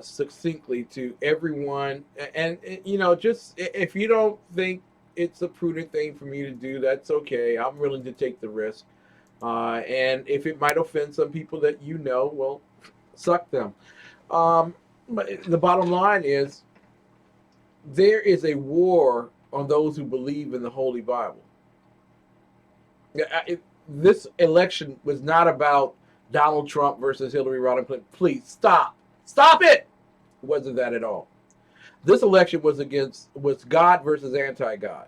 Speaker 1: succinctly to everyone. And, you know, just if you don't think it's a prudent thing for me to do, that's okay. I'm willing to take the risk. And if it might offend some people that you know, well, suck them. But the bottom line is there is a war on those who believe in the Holy Bible. This election was not about Donald Trump versus Hillary Rodham Clinton. Please stop. Stop it. It wasn't that at all. This election was God versus anti-God.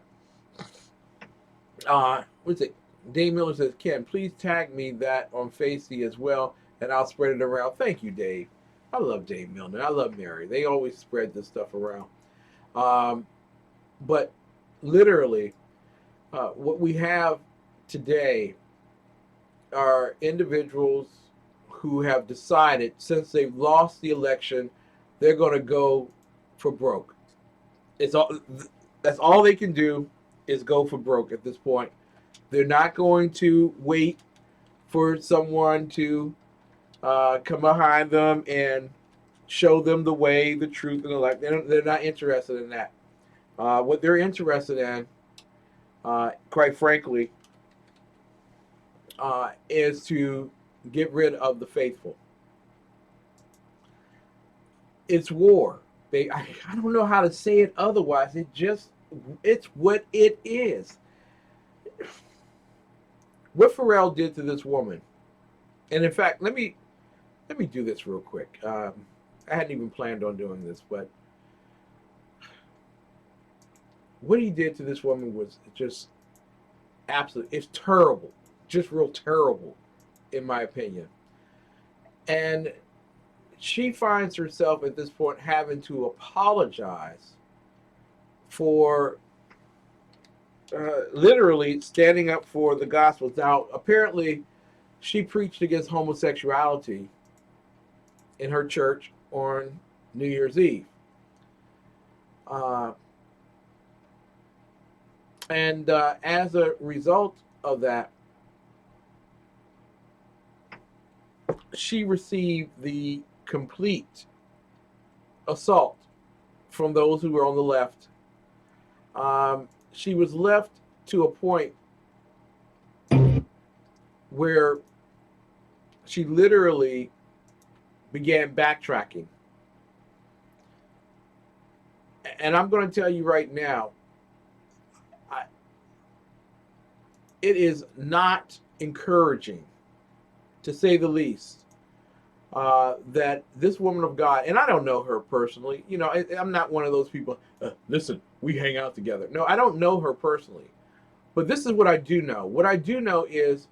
Speaker 1: What's it? Dave Miller says, Ken, please tag me that on Facey as well, and I'll spread it around. Thank you, Dave. I love Dave Milner. I love Mary. They always spread this stuff around. But literally, what we have today are individuals who have decided, since they've lost the election, they're going to go for broke. That's all they can do is go for broke at this point. They're not going to wait for someone to come behind them and show them the way, the truth, and the life. They're not interested in that. What they're interested in, quite frankly, is to get rid of the faithful. It's war. I don't know how to say it otherwise. It's what it is. What Pharrell did to this woman, and in fact, let me do this real quick. I hadn't even planned on doing this, but what he did to this woman was just absolutely, it's terrible, just real terrible, in my opinion. And she finds herself at this point having to apologize for literally standing up for the gospel. Now, apparently, she preached against homosexuality in her church on New Year's Eve. And as a result of that, she received the complete assault from those who were on the left. She was left to a point where she literally began backtracking. And I'm going to tell you right now, it is not encouraging, to say the least, that this woman of God, and I don't know her personally, you know, I'm not one of those people, listen, we hang out together. No, I don't know her personally. But this is what I do know. What I do know is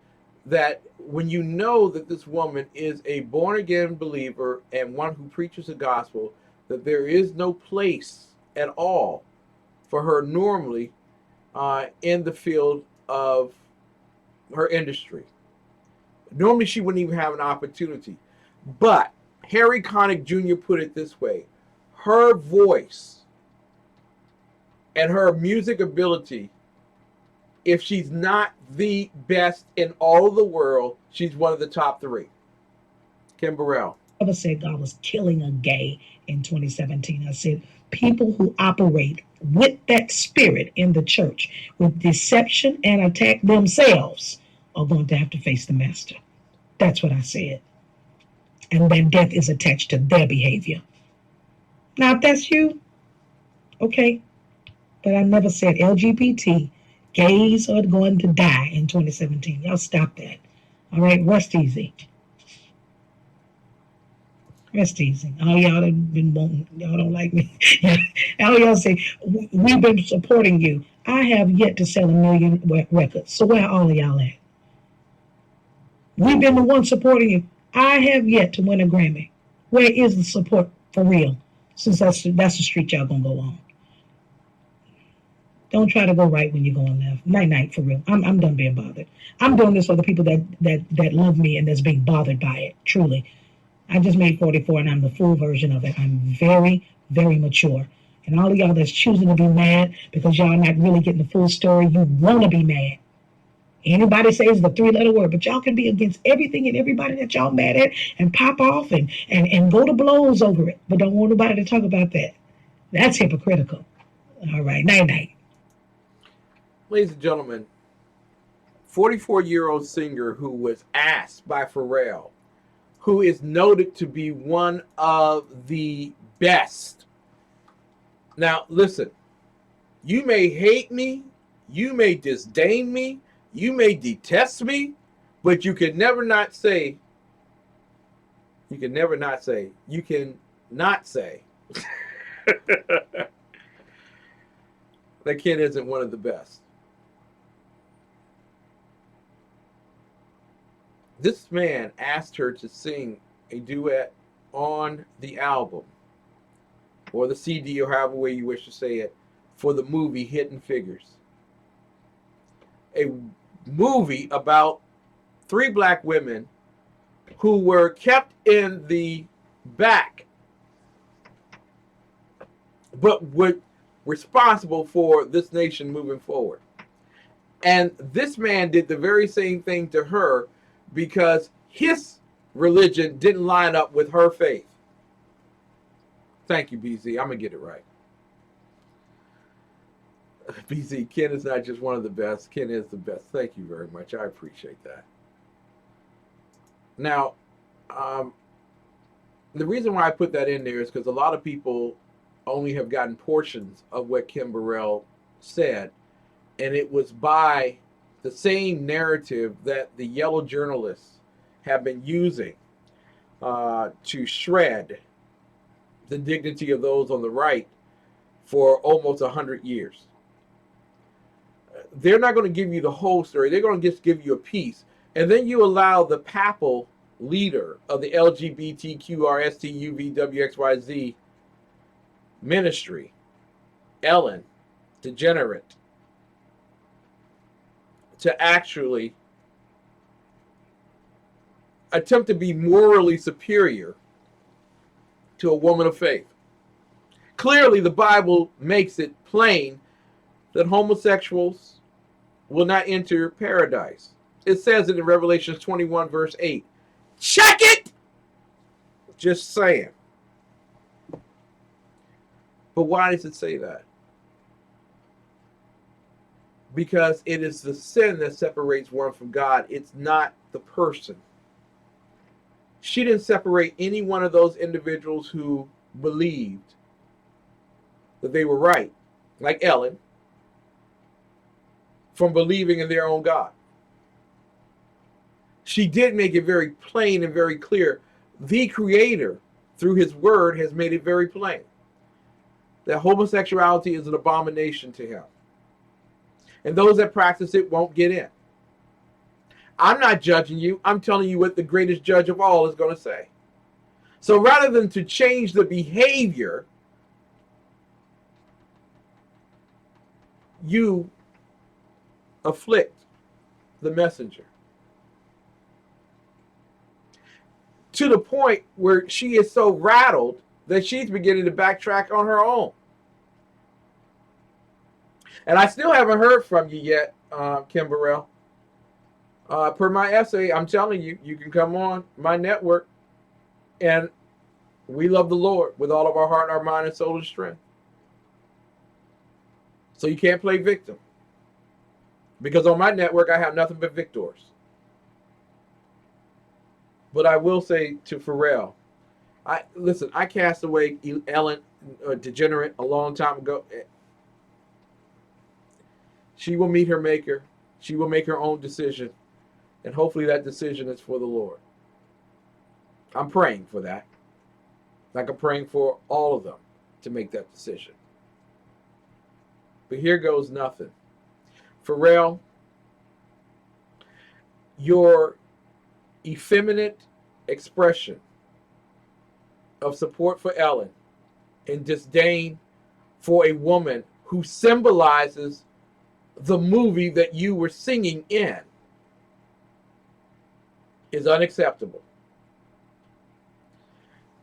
Speaker 1: that when you know that this woman is a born-again believer and one who preaches the gospel, that there is no place at all for her normally in the field of her industry. Normally, she wouldn't even have an opportunity. But Harry Connick Jr. put it this way: her voice and her music ability, if she's not the best in all of the world, she's one of the top three. Kim Burrell.
Speaker 17: I never said God was killing a gay in 2017. I said people who operate with that spirit in the church, with deception and attack themselves, are going to have to face the master. That's what I said. and that death is attached to their behavior. Now, if that's you, okay, but I never said LGBT gays are going to die in 2017. Y'all stop that. All right, rest easy. Rest easy. All y'all have been wanting, y'all don't like me. All y'all say, we've been supporting you. I have yet to sell 1 million records. So where are all of y'all at? We've been the ones supporting you. I have yet to win a Grammy. Where is the support for real? Since that's the street y'all gonna go on. Don't try to go right when you're going left. Night night for real. I'm done being bothered. I'm doing this for the people that love me and that's being bothered by it. Truly. I just made 44 and I'm the full version of it. I'm very, very mature. And all of y'all that's choosing to be mad because y'all not really getting the full story, you want to be mad. Anybody says the 3-letter word, but y'all can be against everything and everybody that y'all mad at and pop off and go to blows over it, but don't want nobody to talk about that. That's hypocritical. All right, night night.
Speaker 1: Ladies and gentlemen, 44-year-old singer who was asked by Pharrell, who is noted to be one of the best. Now, listen, you may hate me, you may disdain me, you may detest me, but you can never not say that Ken isn't one of the best. This man asked her to sing a duet on the album, or the CD, or however way you wish to say it, for the movie Hidden Figures. A movie about 3 black women who were kept in the back, but were responsible for this nation moving forward. And this man did the very same thing to her because his religion didn't line up with her faith. Thank you, BZ. I'm going to get it right. BZ, Ken is not just one of the best. Ken is the best. Thank you very much. I appreciate that. Now, the reason why I put that in there is because a lot of people only have gotten portions of what Kim Burrell said, and it was by the same narrative that the yellow journalists have been using to shred the dignity of those on the right for almost 100 years. They're not going to give you the whole story. They're going to just give you a piece. And then you allow the papal leader of the LGBTQRSTUVWXYZ ministry, Ellen DeGenerate, to actually attempt to be morally superior to a woman of faith. Clearly, the Bible makes it plain that homosexuals will not enter paradise. It says it in Revelation 21, verse 8. Check it! Just saying. But why does it say that? Because it is the sin that separates one from God. It's not the person. She didn't separate any one of those individuals who believed that they were right, like Ellen, from believing in their own God. She did make it very plain and very clear. The Creator, through His Word, has made it very plain that homosexuality is an abomination to Him. And those that practice it won't get in. I'm not judging you. I'm telling you what the greatest judge of all is going to say. So rather than to change the behavior, you afflict the messenger. To the point where she is so rattled that she's beginning to backtrack on her own. And I still haven't heard from you yet, Kim Burrell. Per my essay, I'm telling you, you can come on my network, and we love the Lord with all of our heart, our mind, and soul and strength. So you can't play victim. Because on my network, I have nothing but victors. But I will say to Pharrell, I cast away Ellen DeGenerate a long time ago. She will meet her maker. She will make her own decision. And hopefully that decision is for the Lord. I'm praying for that. Like I'm praying for all of them to make that decision. But here goes nothing. Pharrell, your effeminate expression of support for Ellen and disdain for a woman who symbolizes the movie that you were singing in is unacceptable.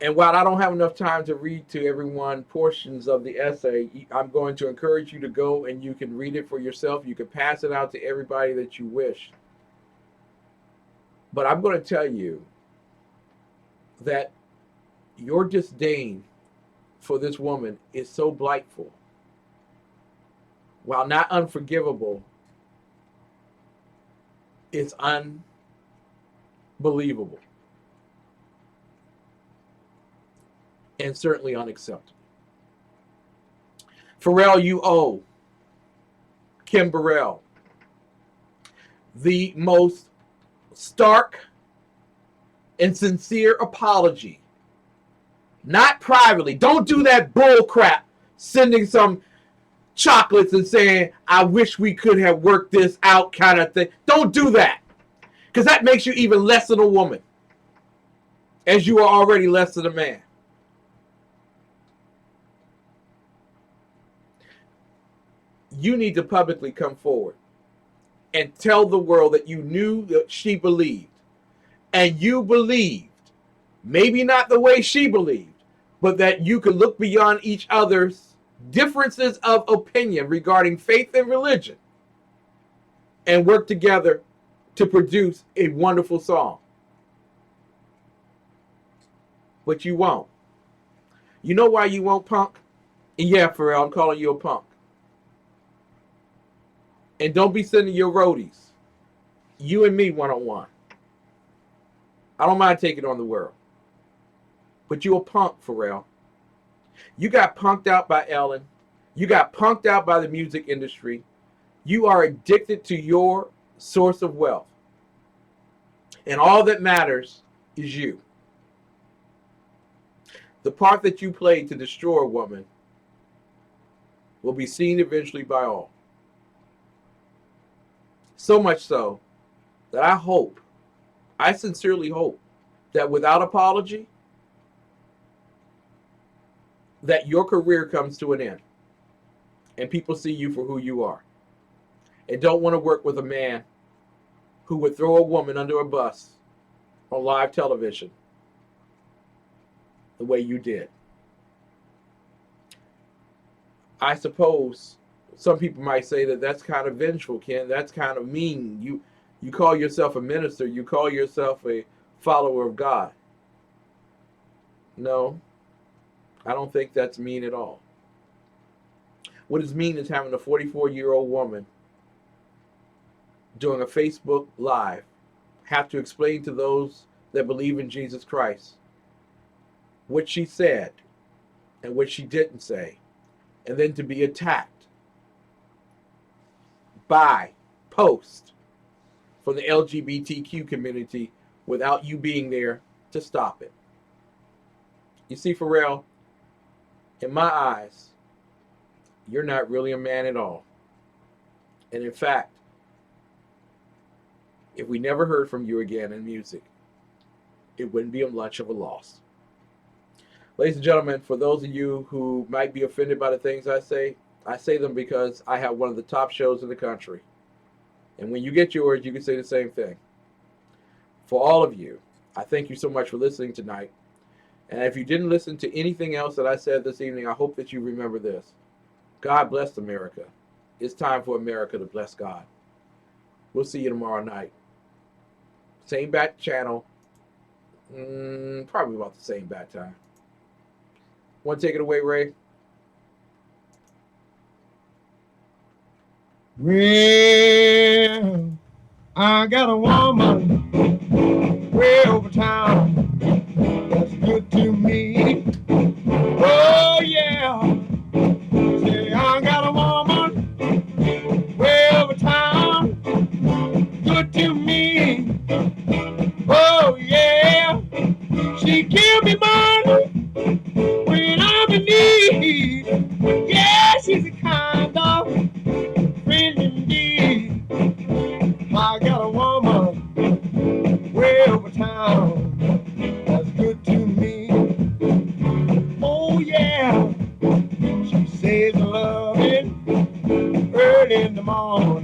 Speaker 1: And while I don't have enough time to read to everyone portions of the essay, I'm going to encourage you to go and you can read it for yourself. You can pass it out to everybody that you wish. But I'm going to tell you that your disdain for this woman is so blightful, while not unforgivable, it's unbelievable and certainly unacceptable. Pharrell, you owe Kim Burrell the most stark and sincere apology. Not privately. Don't do that bull crap, sending some chocolates and saying, I wish we could have worked this out kind of thing. Don't do that. Because that makes you even less than a woman, as you are already less than a man. You need to publicly come forward and tell the world that you knew that she believed. And you believed, maybe not the way she believed, but that you could look beyond each other's differences of opinion regarding faith and religion and work together to produce a wonderful song. But you won't. You know why you won't, punk? Yeah, Pharrell, I'm calling you a punk. And don't be sending your roadies. You and me one-on-one. I don't mind taking on the world. But you a punk, Pharrell. You got punked out by Ellen. You got punked out by the music industry. You are addicted to your source of wealth. And all that matters is you. The part that you played to destroy a woman will be seen eventually by all. So much so that I sincerely hope that without apology, that your career comes to an end and people see you for who you are and don't want to work with a man who would throw a woman under a bus on live television the way you did. I suppose some people might say that that's kind of vengeful, Ken. That's kind of mean. You call yourself a minister. You call yourself a follower of God. No, I don't think that's mean at all. What is mean is having a 44-year-old woman doing a Facebook Live have to explain to those that believe in Jesus Christ what she said and what she didn't say, and then to be attacked by posts from the LGBTQ community without you being there to stop it. You see, Pharrell, in my eyes, you're not really a man at all. And in fact, if we never heard from you again in music, it wouldn't be much of a loss. Ladies and gentlemen, for those of you who might be offended by the things I say them because I have one of the top shows in the country. And when you get yours, you can say the same thing. For all of you, I thank you so much for listening tonight. And if you didn't listen to anything else that I said this evening, I hope that you remember this. God bless America. It's time for America to bless God. We'll see you tomorrow night. Same bat channel. Probably about the same bat time. Want to take it away, Ray?
Speaker 18: Well, I got a woman way over town. She's a kind of friend indeed. I got a woman way over town that's good to me. Oh yeah, she says loving early in the morning.